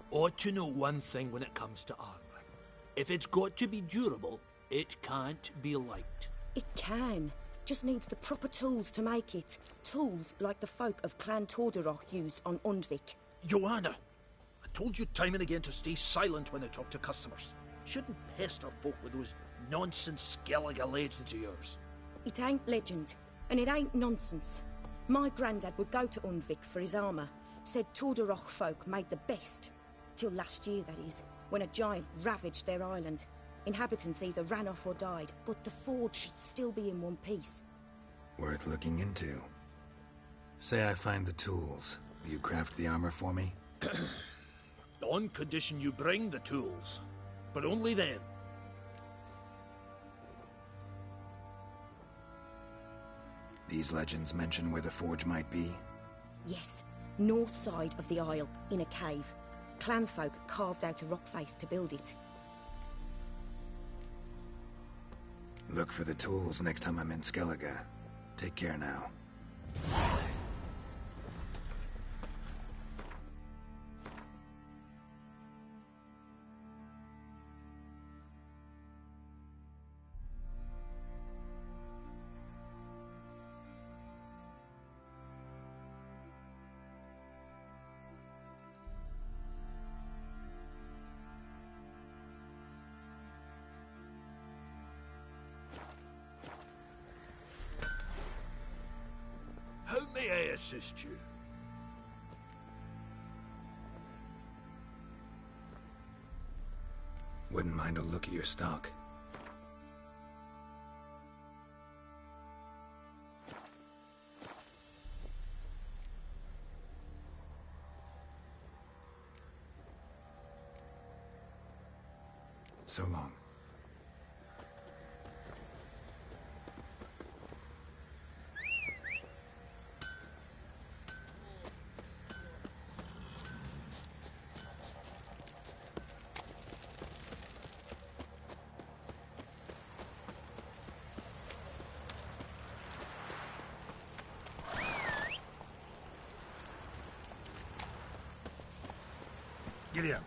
Ought to know one thing when it comes to armor. If it's got to be durable, it can't be light. It can. Just needs the proper tools to make it. Tools like the folk of Clan Tordarroch use on Undvik. Joanna, I told you time and again to stay silent when I talk to customers. Shouldn't pester folk with those nonsense Skellige legends of yours. It ain't legend, and it ain't nonsense. My granddad would go to Undvik for his armour. Said Tordarroch folk made the best. Till last year, that is, when a giant ravaged their island. Inhabitants either ran off or died, but the forge should still be in one piece. Worth looking into. Say I find the tools. Will you craft the armor for me? On condition you bring the tools. But only then. These legends mention where the forge might be? Yes, north side of the isle, in a cave. Clanfolk carved out a rock face to build it. Look for the tools next time I'm in Skellige. Take care now. How may I assist you? Wouldn't mind a look at your stock. So long. Giddy up.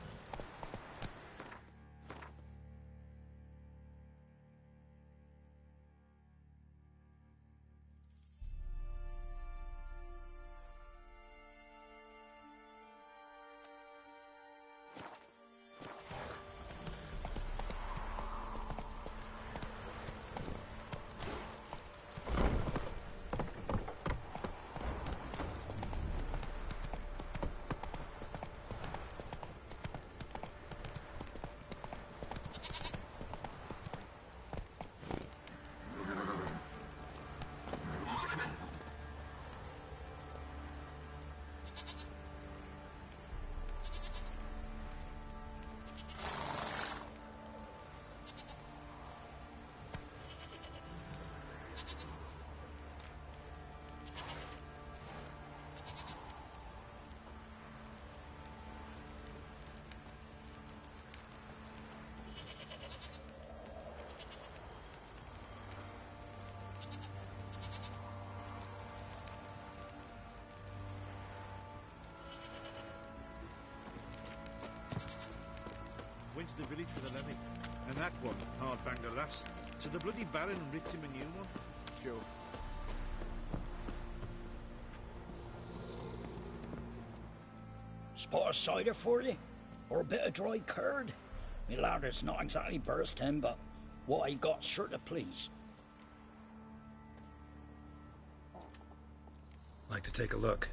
to the village for the levy. And that one hard banged a lass. So the bloody Baron ripped him a new one. Sure. Spot of cider for you? Or a bit of dry curd? Me lad, it's not exactly burst him, but what I got sure to please. Like to take a look.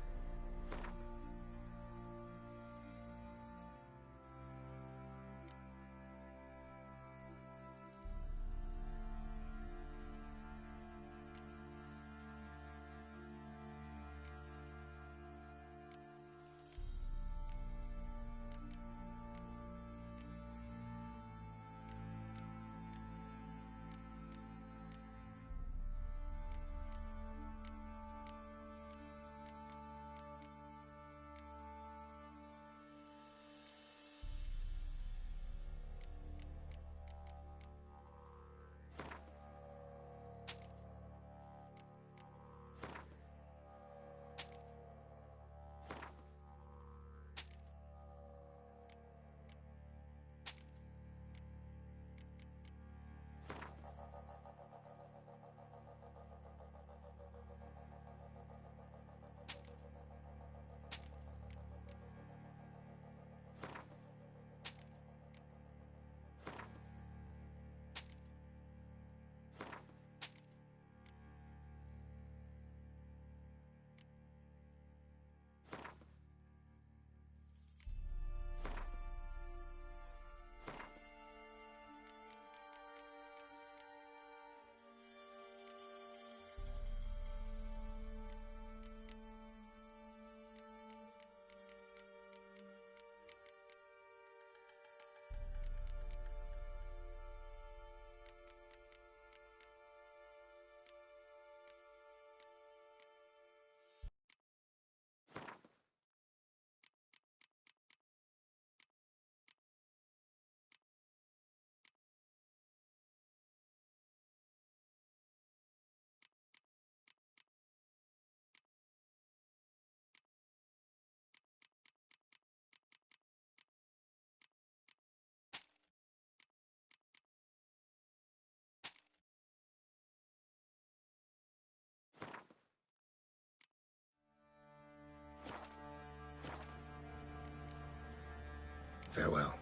Farewell.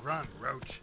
Run, Roach.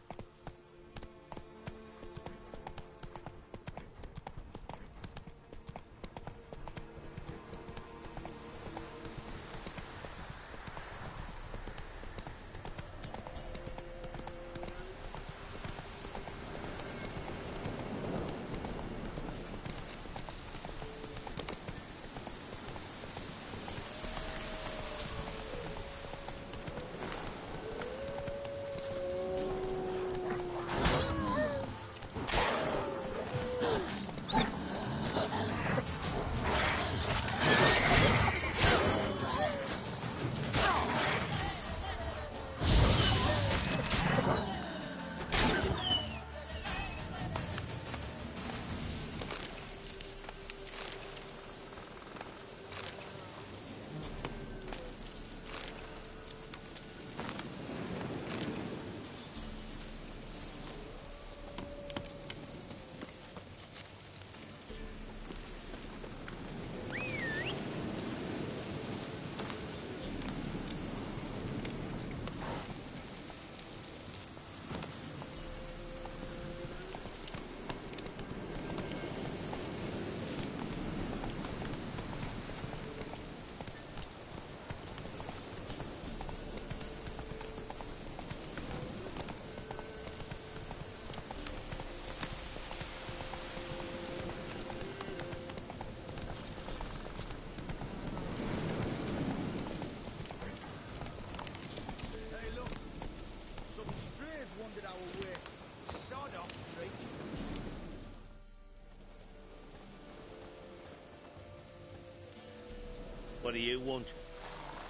What do you want?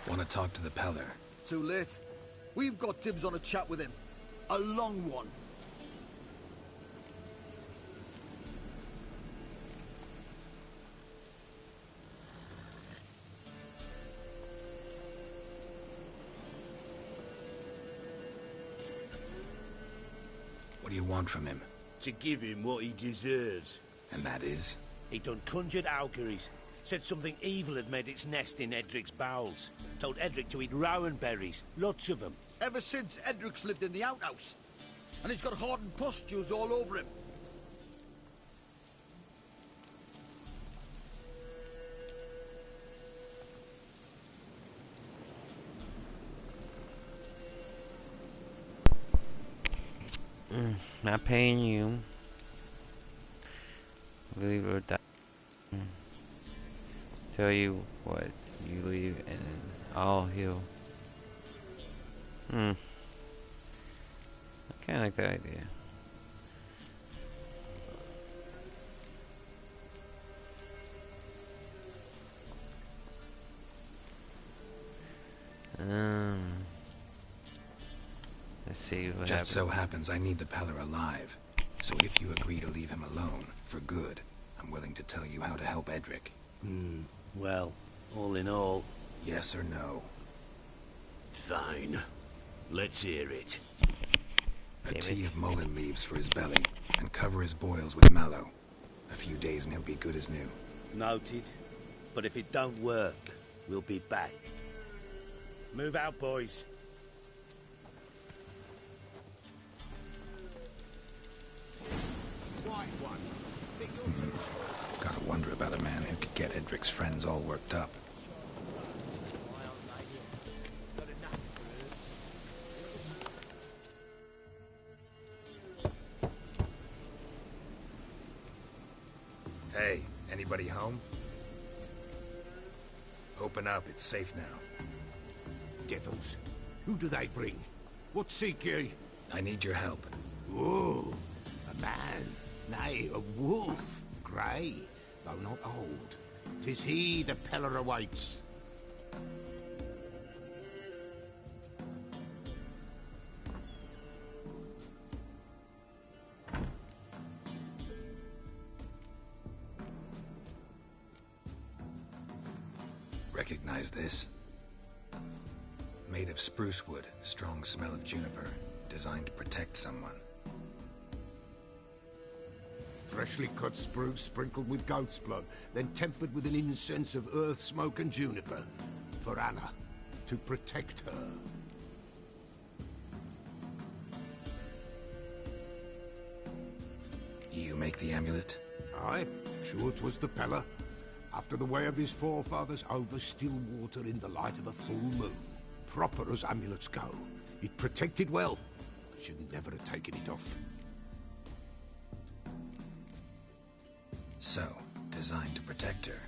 Want to talk to the Peller. Too late. We've got dibs on a chat with him. A long one. What do you want from him? To give him what he deserves. And that is? He done conjured auguries. Said something evil had made its nest in Edric's bowels. Told Edric to eat rowan berries. Lots of them. Ever since Edric's lived in the outhouse. And he's got hardened pustules all over him. Not paying you. Leave or die. Tell you what, you leave and I'll heal. I kinda like that idea. Let's see what happens. Just so happens I need the Peller alive. So if you agree to leave him alone, for good, I'm willing to tell you how to help Edric. Well, all in all... Yes or no? Fine. Let's hear it. A tea of mullein leaves for his belly, and cover his boils with mallow. A few days and he'll be good as new. Noted. But if it don't work, we'll be back. Move out, boys. Gotta wonder about a man who could get Edric's friends all worked up. Hey, anybody home? Open up, it's safe now. Devils. Who do they bring? What seek ye? I need your help. Oh, a man. Nay, a wolf. Grey, though not old. 'Tis he the Peller awaits. Recognize this? Made of spruce wood, strong smell of juniper, designed to protect someone. Freshly cut spruce sprinkled with goat's blood, then tempered with an incense of earth, smoke and juniper. For Anna, to protect her. You make the amulet? Aye, sure 'twas the Peller. After the way of his forefathers, over still water in the light of a full moon. Proper as amulets go. It protected well. Should never have taken it off. So, designed to protect her.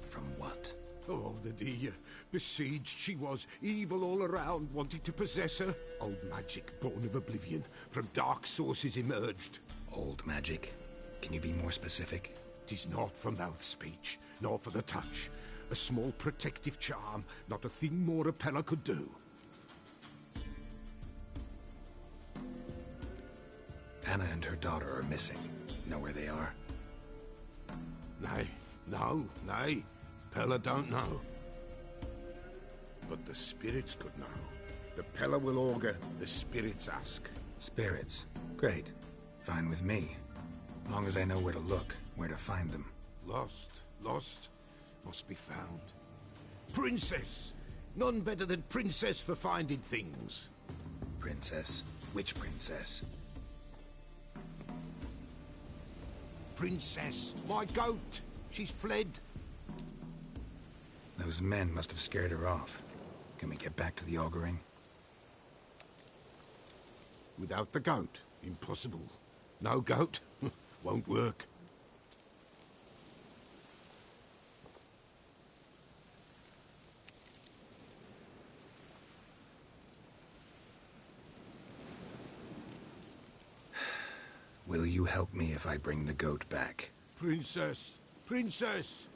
From what? Oh, the dear. Besieged she was, evil all around, wanted to possess her. Old magic, born of oblivion, from dark sources emerged. Old magic? Can you be more specific? 'Tis not for mouth speech, nor for the touch. A small protective charm, not a thing more a Peller could do. Anna and her daughter are missing. Know where they are? Nay, nay. Peller don't know. But the spirits could know. The Peller will augur, the spirits ask. Spirits? Great. Fine with me. Long as I know where to look, where to find them. Lost, must be found. Princess! None better than Princess for finding things. Princess? Which princess? Princess, my goat! She's fled. Those men must have scared her off. Can we get back to the auguring? Without the goat, impossible. No goat, won't work. Will you help me if I bring the goat back? Princess! Princess!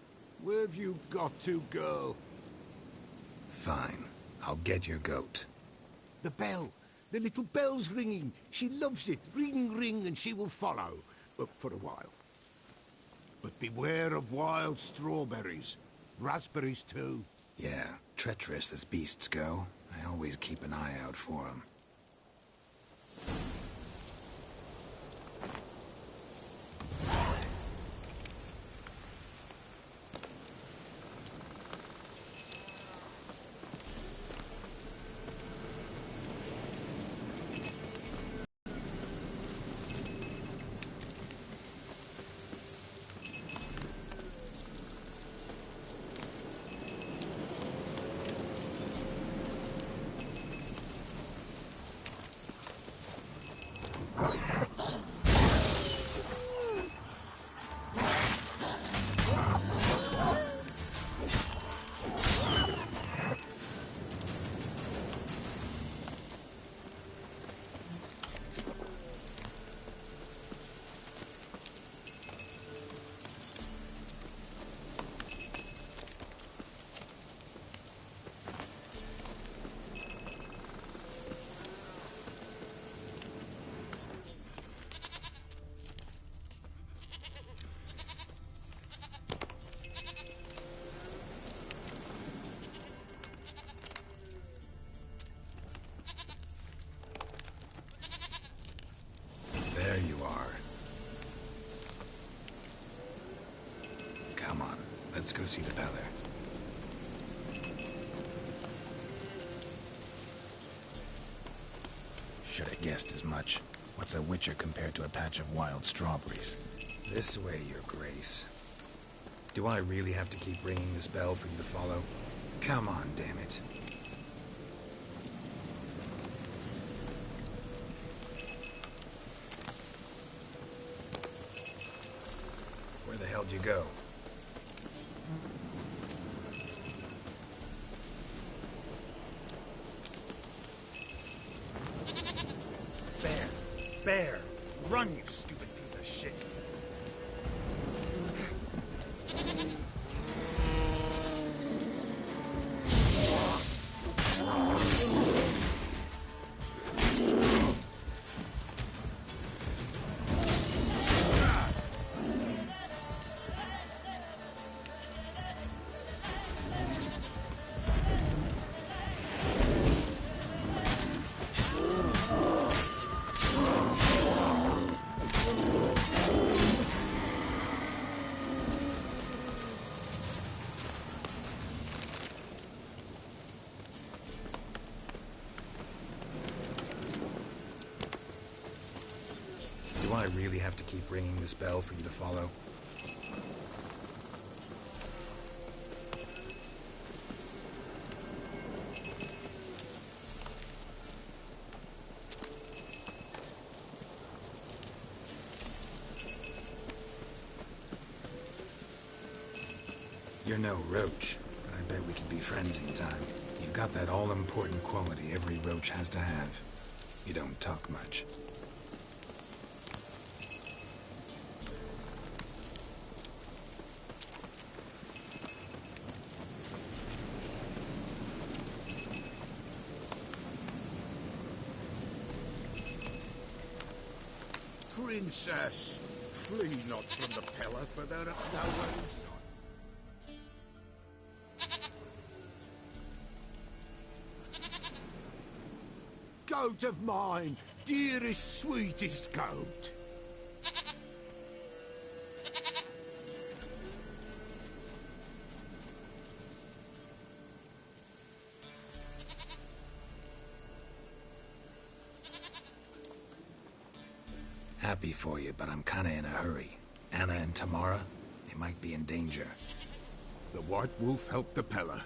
Where have you got to, girl? Fine. I'll get your goat. The bell. The little bell's ringing. She loves it. Ring, ring, and she will follow. For a while. But beware of wild strawberries. Raspberries, too. Yeah, treacherous as beasts go. I always keep an eye out for them. There you are. Come on, let's go see the Peller. Should have guessed as much. What's a witcher compared to a patch of wild strawberries? This way, your grace. Do I really have to keep ringing this bell for you to follow? Come on, damn it. Where the hell did you go? Bear! Run, you stupid piece of shit! Do I really have to keep ringing this bell for you to follow? You're no roach, but I bet we could be friends in time. You've got that all-important quality every roach has to have. You don't talk much. Princess, flee not from the Peller, for thou art nowhere in sight. Goat of mine, dearest, sweetest goat. Happy for you, but I'm kinda in a hurry. Anna and Tamara, they might be in danger. The White Wolf helped the Peller,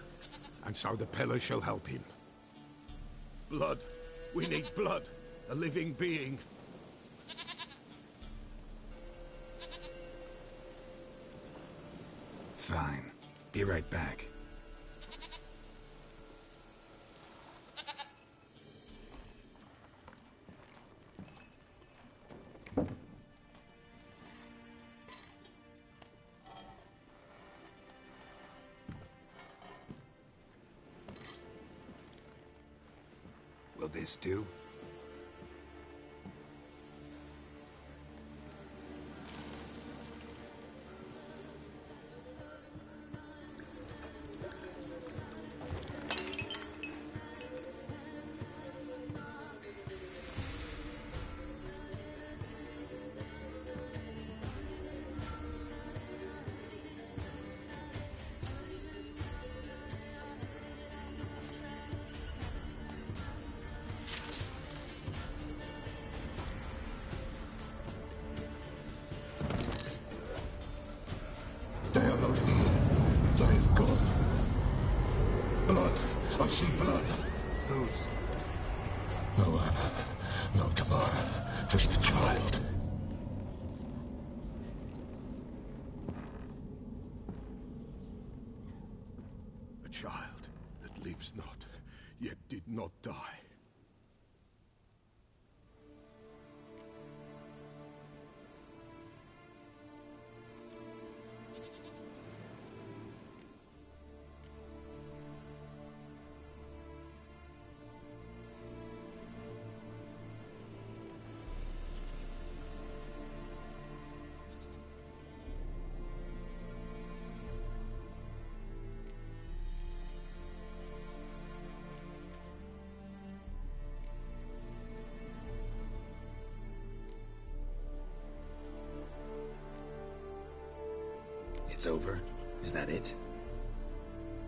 and so the Peller shall help him. Blood. We need blood. A living being. Fine. Be right back. this do? They are not here. There is God. Blood. I see blood. Whose? No Anna. No Tamara. Just the child. A child that lives not, yet did not die. It's over? Is that it?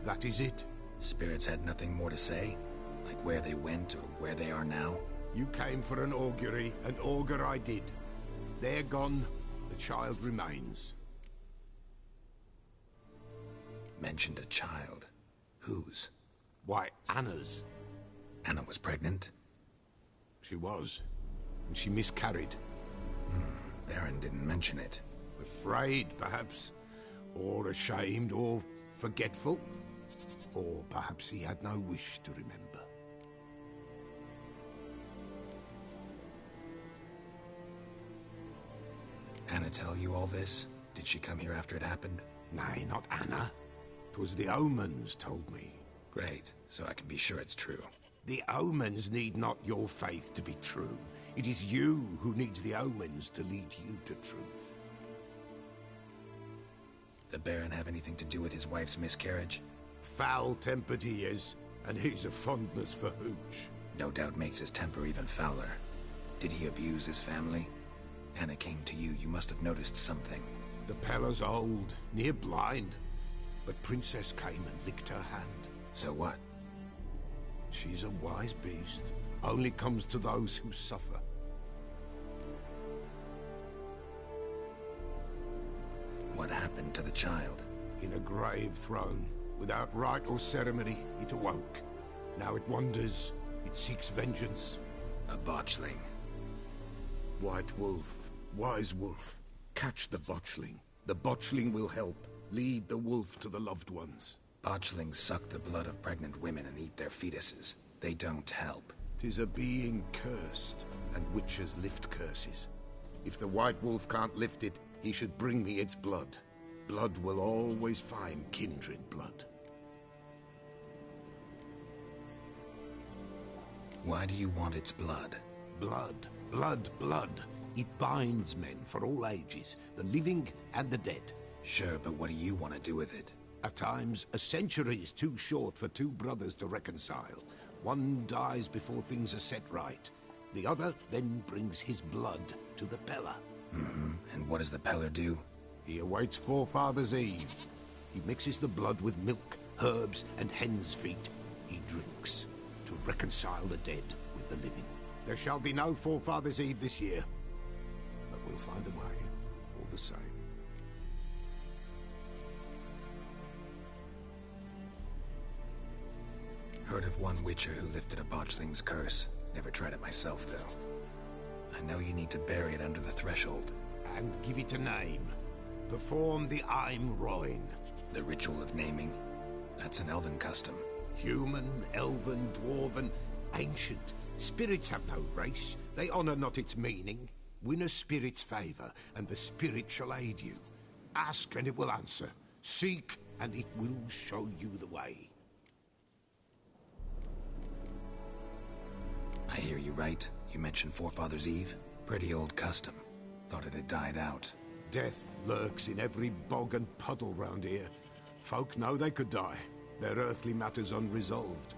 That is it. Spirits had nothing more to say? Like where they went or where they are now? You came for an augury, an augur I did. They're gone, the child remains. Mentioned a child. Whose? Why, Anna's. Anna was pregnant? She was, and she miscarried. Baron didn't mention it. Afraid, perhaps. Or ashamed, or forgetful. Or perhaps he had no wish to remember. Anna tell you all this? Did she come here after it happened? Nay, not Anna. 'Twas the omens told me. Great, so I can be sure it's true. The omens need not your faith to be true. It is you who needs the omens to lead you to truth. The Baron have anything to do with his wife's miscarriage? Foul-tempered he is, and he's a fondness for hooch. No doubt makes his temper even fouler. Did he abuse his family? Anna came to you, you must have noticed something. The Pella's old, near blind. But Princess came and licked her hand. So what? She's a wise beast. Only comes to those who suffer. What happened to the child? In a grave thrown. Without rite or ceremony, it awoke. Now it wanders. It seeks vengeance. A botchling. White Wolf. Wise Wolf. Catch the botchling. The botchling will help. Lead the wolf to the loved ones. Botchlings suck the blood of pregnant women and eat their fetuses. They don't help. 'Tis a being cursed, and witches lift curses. If the White Wolf can't lift it, he should bring me its blood. Blood will always find kindred blood. Why do you want its blood? Blood, blood, blood. It binds men for all ages, the living and the dead. Sure, but what do you want to do with it? At times, a century is too short for two brothers to reconcile. One dies before things are set right. The other then brings his blood to the Pella. And what does the Peller do? He awaits Forefathers' Eve. He mixes the blood with milk, herbs, and hen's feet. He drinks to reconcile the dead with the living. There shall be no Forefathers' Eve this year. But we'll find a way, all the same. Heard of one witcher who lifted a botchling's curse. Never tried it myself, though. I know you need to bury it under the threshold. And give it a name. Perform the Aim Roin. The ritual of naming? That's an elven custom. Human, elven, dwarven, ancient. Spirits have no race. They honor not its meaning. Win a spirit's favor, and the spirit shall aid you. Ask, and it will answer. Seek, and it will show you the way. I hear you right. You mentioned Forefathers' Eve? Pretty old custom. Thought it had died out. Death lurks in every bog and puddle round here. Folk know they could die, their earthly matters unresolved.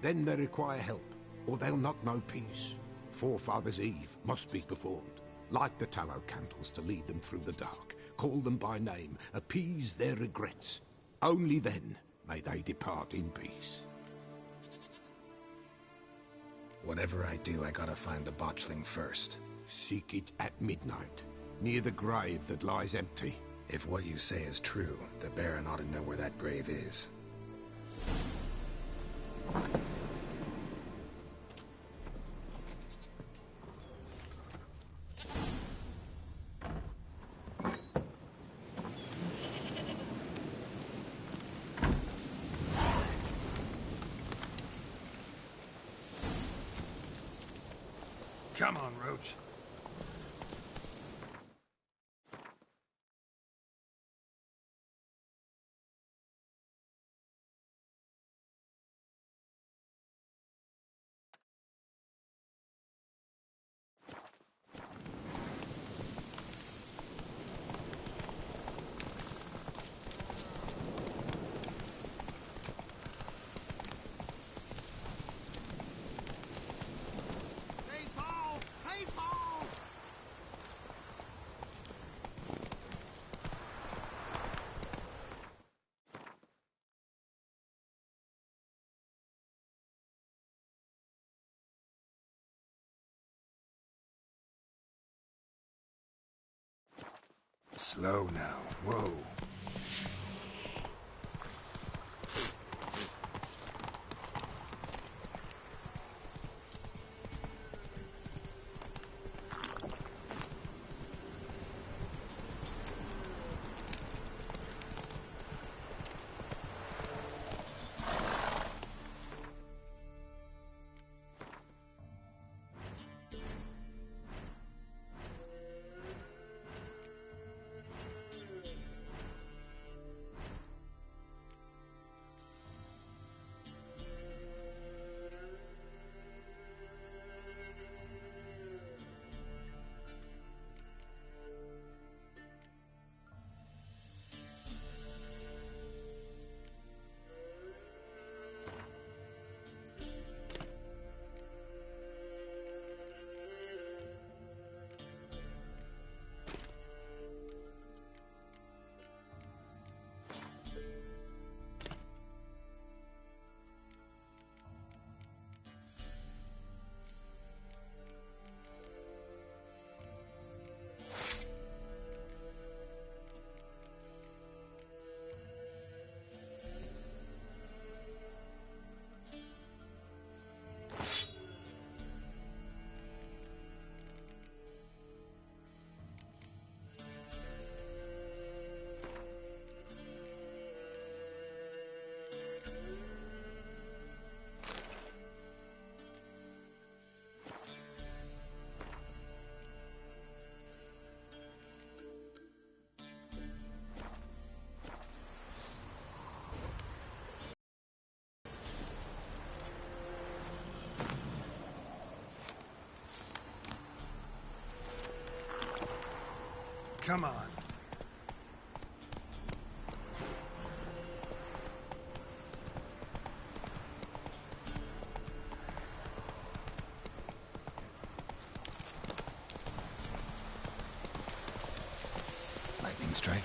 Then they require help, or they'll not know peace. Forefathers' Eve must be performed. Light the tallow candles to lead them through the dark. Call them by name, appease their regrets. Only then may they depart in peace. Whatever I do, I gotta find the botchling first. Seek it at midnight, near the grave that lies empty. If what you say is true, the Baron ought to know where that grave is. Come on, Roach. Slow now. Whoa. Come on. Lightning strike.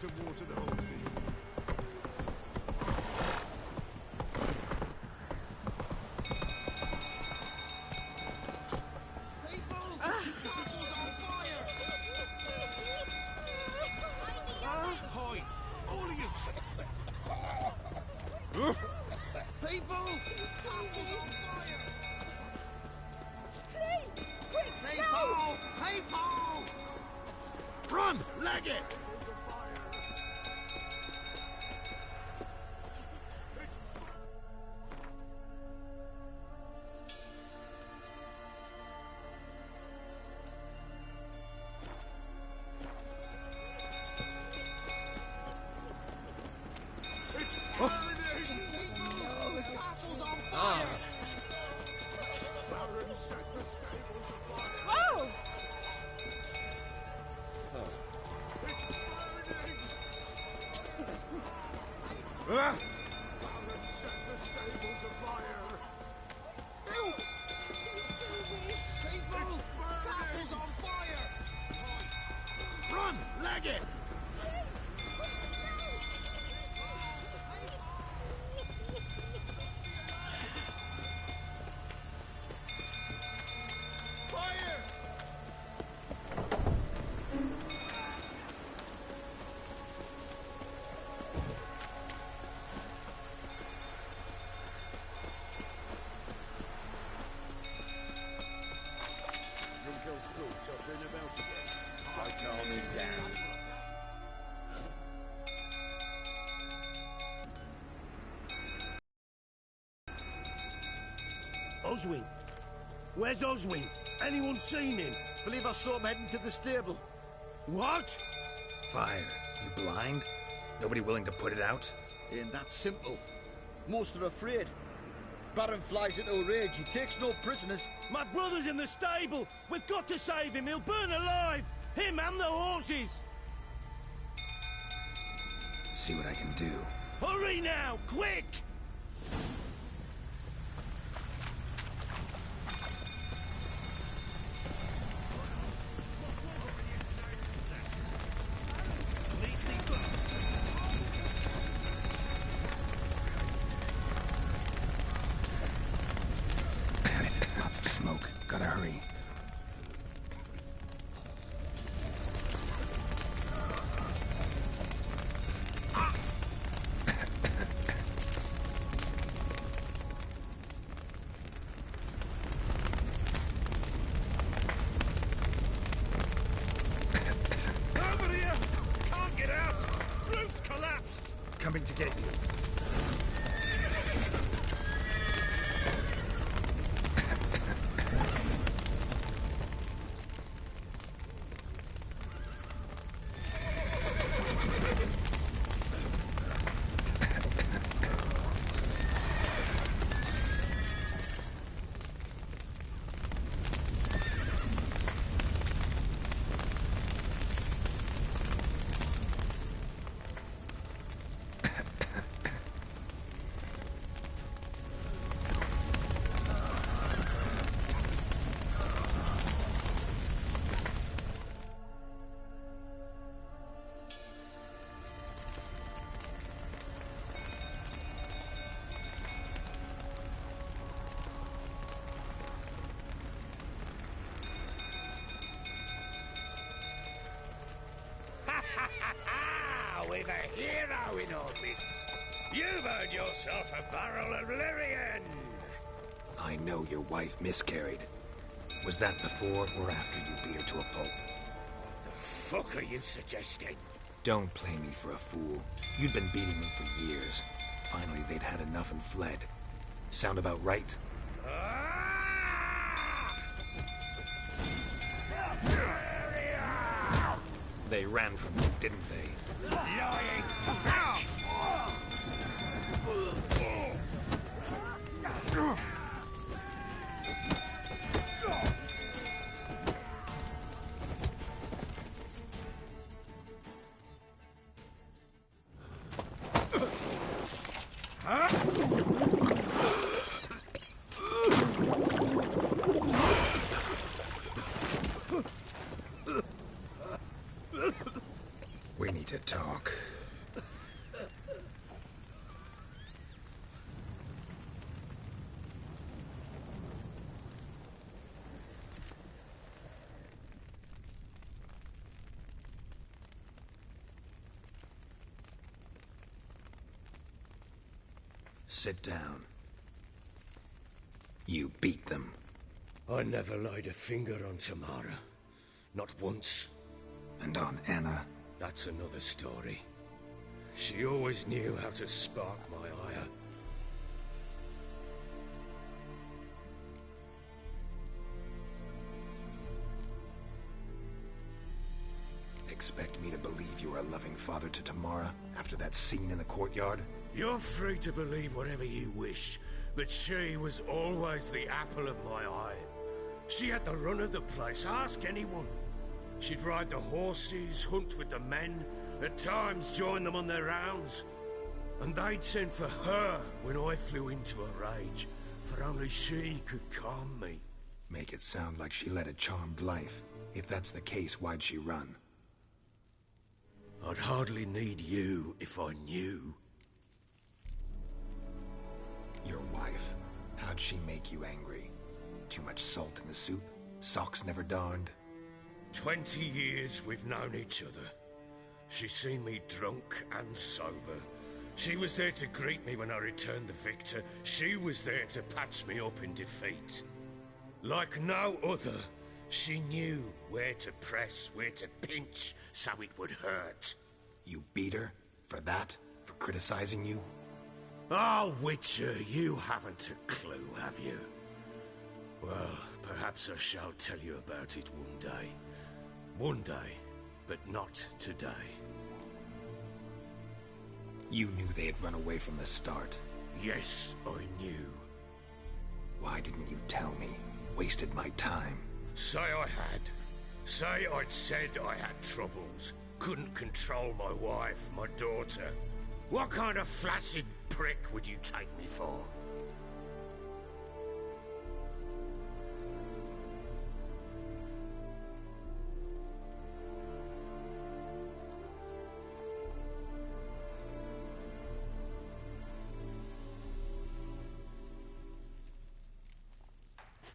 to water the horses. Hi, all of you. People! Castle's on fire! Flee! Quick! People! People! Run! Leg it! Castle's on fire! Baron set the stables afire! Oh! It's burning! Ah! Baron set the stables afire! People! Castle's on fire! Run! Leg it! Fire! Zunkel's thoughts are turning about again. I calm him down. Oswin? Where's Oswin? Anyone seen him? Believe I saw him heading to the stable. What? Fire. You blind? Nobody willing to put it out? Ain't that simple. Most are afraid. Baron flies into a rage. He takes no prisoners. My brother's in the stable. We've got to save him. He'll burn alive. Him and the horses. See what I can do. Hurry now, quick! Lots of smoke. Gotta hurry. Over here! Can't get out! Roof's collapsed! Coming to get you. We've a hero in our midst. You've earned yourself a barrel of Lyrian. I know your wife miscarried. Was that before or after you beat her to a pulp? What the fuck are you suggesting? Don't play me for a fool. You'd been beating them for years. Finally, they'd had enough and fled. Sound about right? They ran from you, didn't they? Lying fuck! talk. Sit down. You beat them. I never laid a finger on Tamara. Not once. And on Anna? That's another story. She always knew how to spark my ire. Expect me to believe you were a loving father to Tamara after that scene in the courtyard? You're free to believe whatever you wish, but she was always the apple of my eye. She had the run of the place, ask anyone. She'd ride the horses, hunt with the men, at times join them on their rounds. And they'd send for her when I flew into a rage, for only she could calm me. Make it sound like she led a charmed life. If that's the case, why'd she run? I'd hardly need you if I knew. Your wife, how'd she make you angry? Too much salt in the soup? Socks never darned? 20 years we've known each other. She's seen me drunk and sober. She was there to greet me when I returned the victor. She was there to patch me up in defeat. Like no other, she knew where to press, where to pinch, so it would hurt. You beat her? For that? For criticizing you? Oh, Witcher, you haven't a clue, have you? Well, perhaps I shall tell you about it one day. One day, but not today. You knew they had run away from the start. Yes, I knew. Why didn't you tell me? Wasted my time. Say I had. Say I'd said I had troubles. Couldn't control my wife, my daughter. What kind of flaccid prick would you take me for?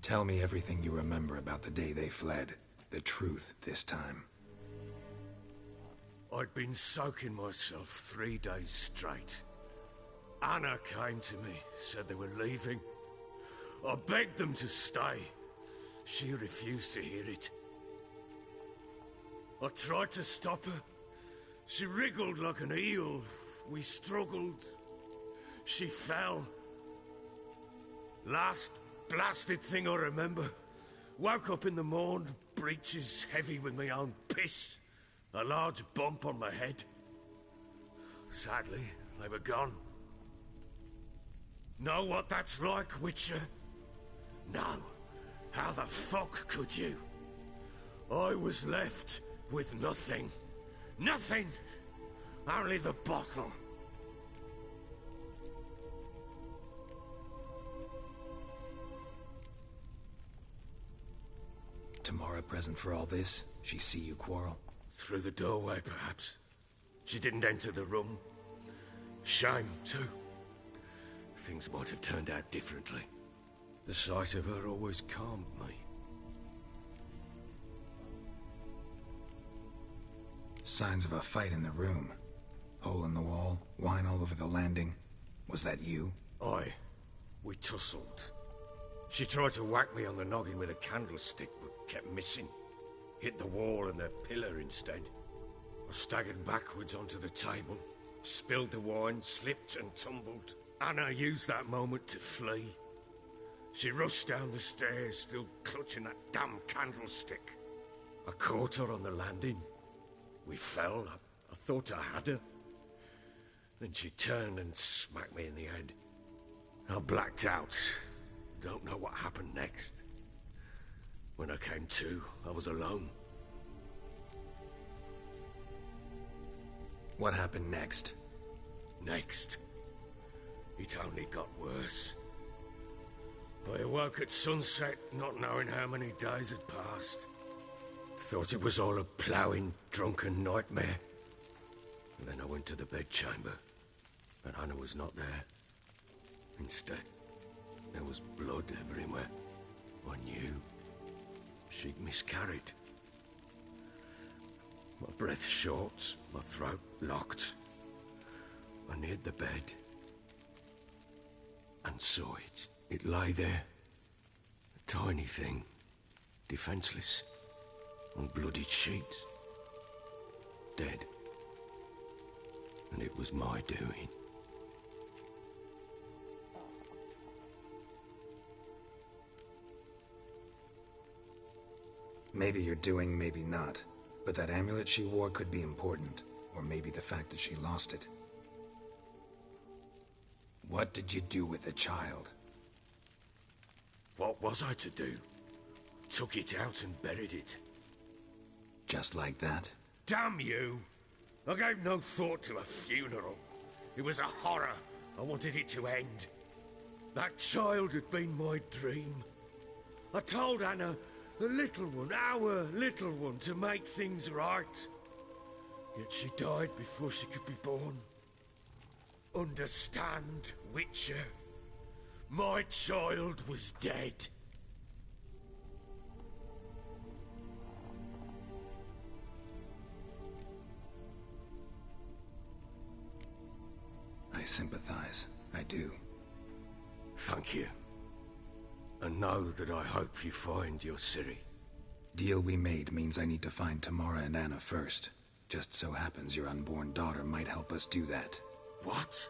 Tell me everything you remember about the day they fled. The truth this time. I'd been soaking myself 3 days straight. Anna came to me, said they were leaving. I begged them to stay. She refused to hear it. I tried to stop her. She wriggled like an eel. We struggled. She fell. Last blasted thing I remember. Woke up in the morn, breeches heavy with my own piss. A large bump on my head. Sadly, they were gone. Know what that's like, Witcher? No. How the fuck could you? I was left with nothing. Nothing! Only the bottle. Tamara present for all this? She see you quarrel? Through the doorway, perhaps. She didn't enter the room. Shame, too. Things might have turned out differently. The sight of her always calmed me. Signs of a fight in the room. Hole in the wall, wine all over the landing. Was that you? Aye. We tussled. She tried to whack me on the noggin with a candlestick, but kept missing. Hit the wall and the pillar instead. I staggered backwards onto the table, spilled the wine, slipped and tumbled. Anna used that moment to flee. She rushed down the stairs, still clutching that damn candlestick. I caught her on the landing. We fell. I thought I had her. Then she turned and smacked me in the head. I blacked out. Don't know what happened next. When I came to, I was alone. What happened next? Next? It only got worse. I awoke at sunset, not knowing how many days had passed. Thought it was all a ploughing, drunken nightmare. And then I went to the bedchamber, and Anna was not there. Instead, there was blood everywhere. I knew she'd miscarried. My breath short, my throat locked. I neared the bed and saw it. It lay there, a tiny thing, defenseless, on bloodied sheets, dead. And it was my doing. Maybe you're doing, maybe not. But that amulet she wore could be important. Or maybe the fact that she lost it. What did you do with the child? What was I to do? Took it out and buried it. Just like that? Damn you! I gave no thought to a funeral. It was a horror. I wanted it to end. That child had been my dream. I told Anna, the little one, our little one, to make things right. Yet she died before she could be born. Understand, Witcher? My child was dead. I sympathize. I do. Thank you. And know that I hope you find your Ciri. Deal we made means I need to find Tamara and Anna first. Just so happens your unborn daughter might help us do that. What?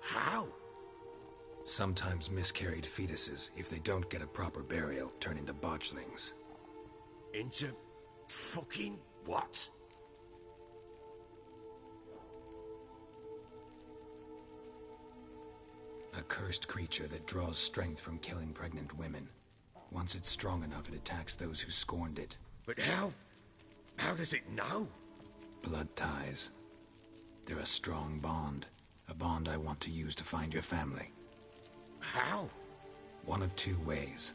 How? Sometimes miscarried fetuses, if they don't get a proper burial, turn into botchlings. Into fucking what? A cursed creature that draws strength from killing pregnant women. Once it's strong enough, it attacks those who scorned it. But how? How does it know? Blood ties. They're a strong bond. A bond I want to use to find your family. How? One of two ways.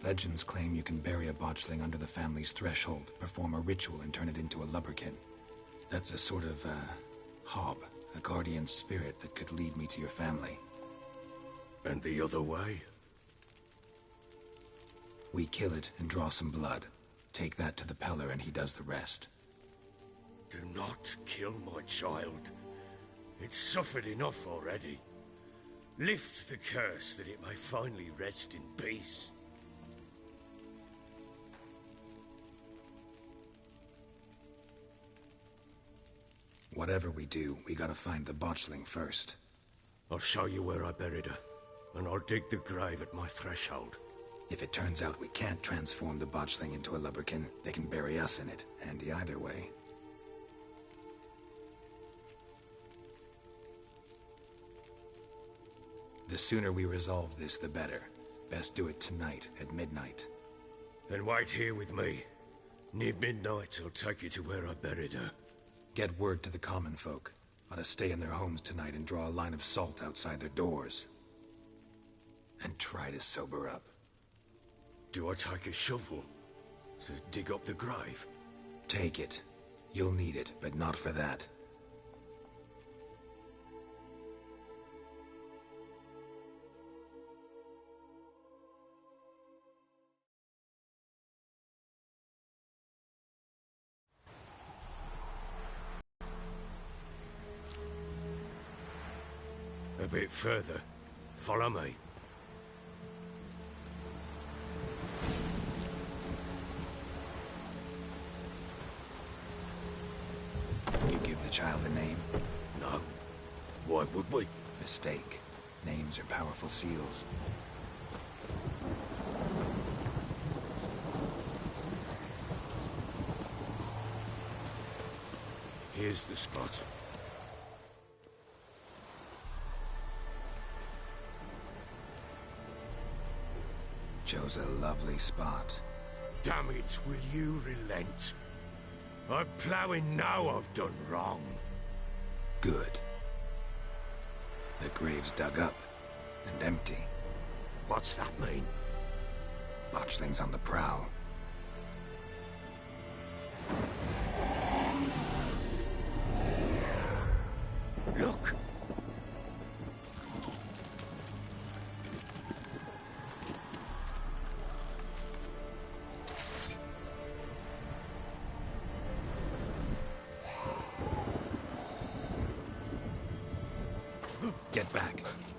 Legends claim you can bury a botchling under the family's threshold, perform a ritual, and turn it into a lubberkin. That's a sort of, hob, a guardian spirit that could lead me to your family. And the other way? We kill it and draw some blood. Take that to the Peller and he does the rest. Do not kill my child. It's suffered enough already. Lift the curse that it may finally rest in peace. Whatever we do, we gotta find the botchling first. I'll show you where I buried her, and I'll dig the grave at my threshold. If it turns out we can't transform the botchling into a lubberkin, they can bury us in it. Handy either way. The sooner we resolve this, the better. Best do it tonight, at midnight. Then wait here with me. Near midnight, I'll take you to where I buried her. Get word to the common folk. Ought to stay in their homes tonight and draw a line of salt outside their doors. And try to sober up. Do I take a shovel to dig up the grave? Take it. You'll need it, but not for that. A bit further. Follow me. You give the child a name? No. Why would we? Mistake. Names are powerful seals. Here's the spot. Chose a lovely spot. Damn it, will you relent? I'm ploughing now I've done wrong. Good. The grave's dug up and empty. What's that mean? Botchling's on the prowl. Get back.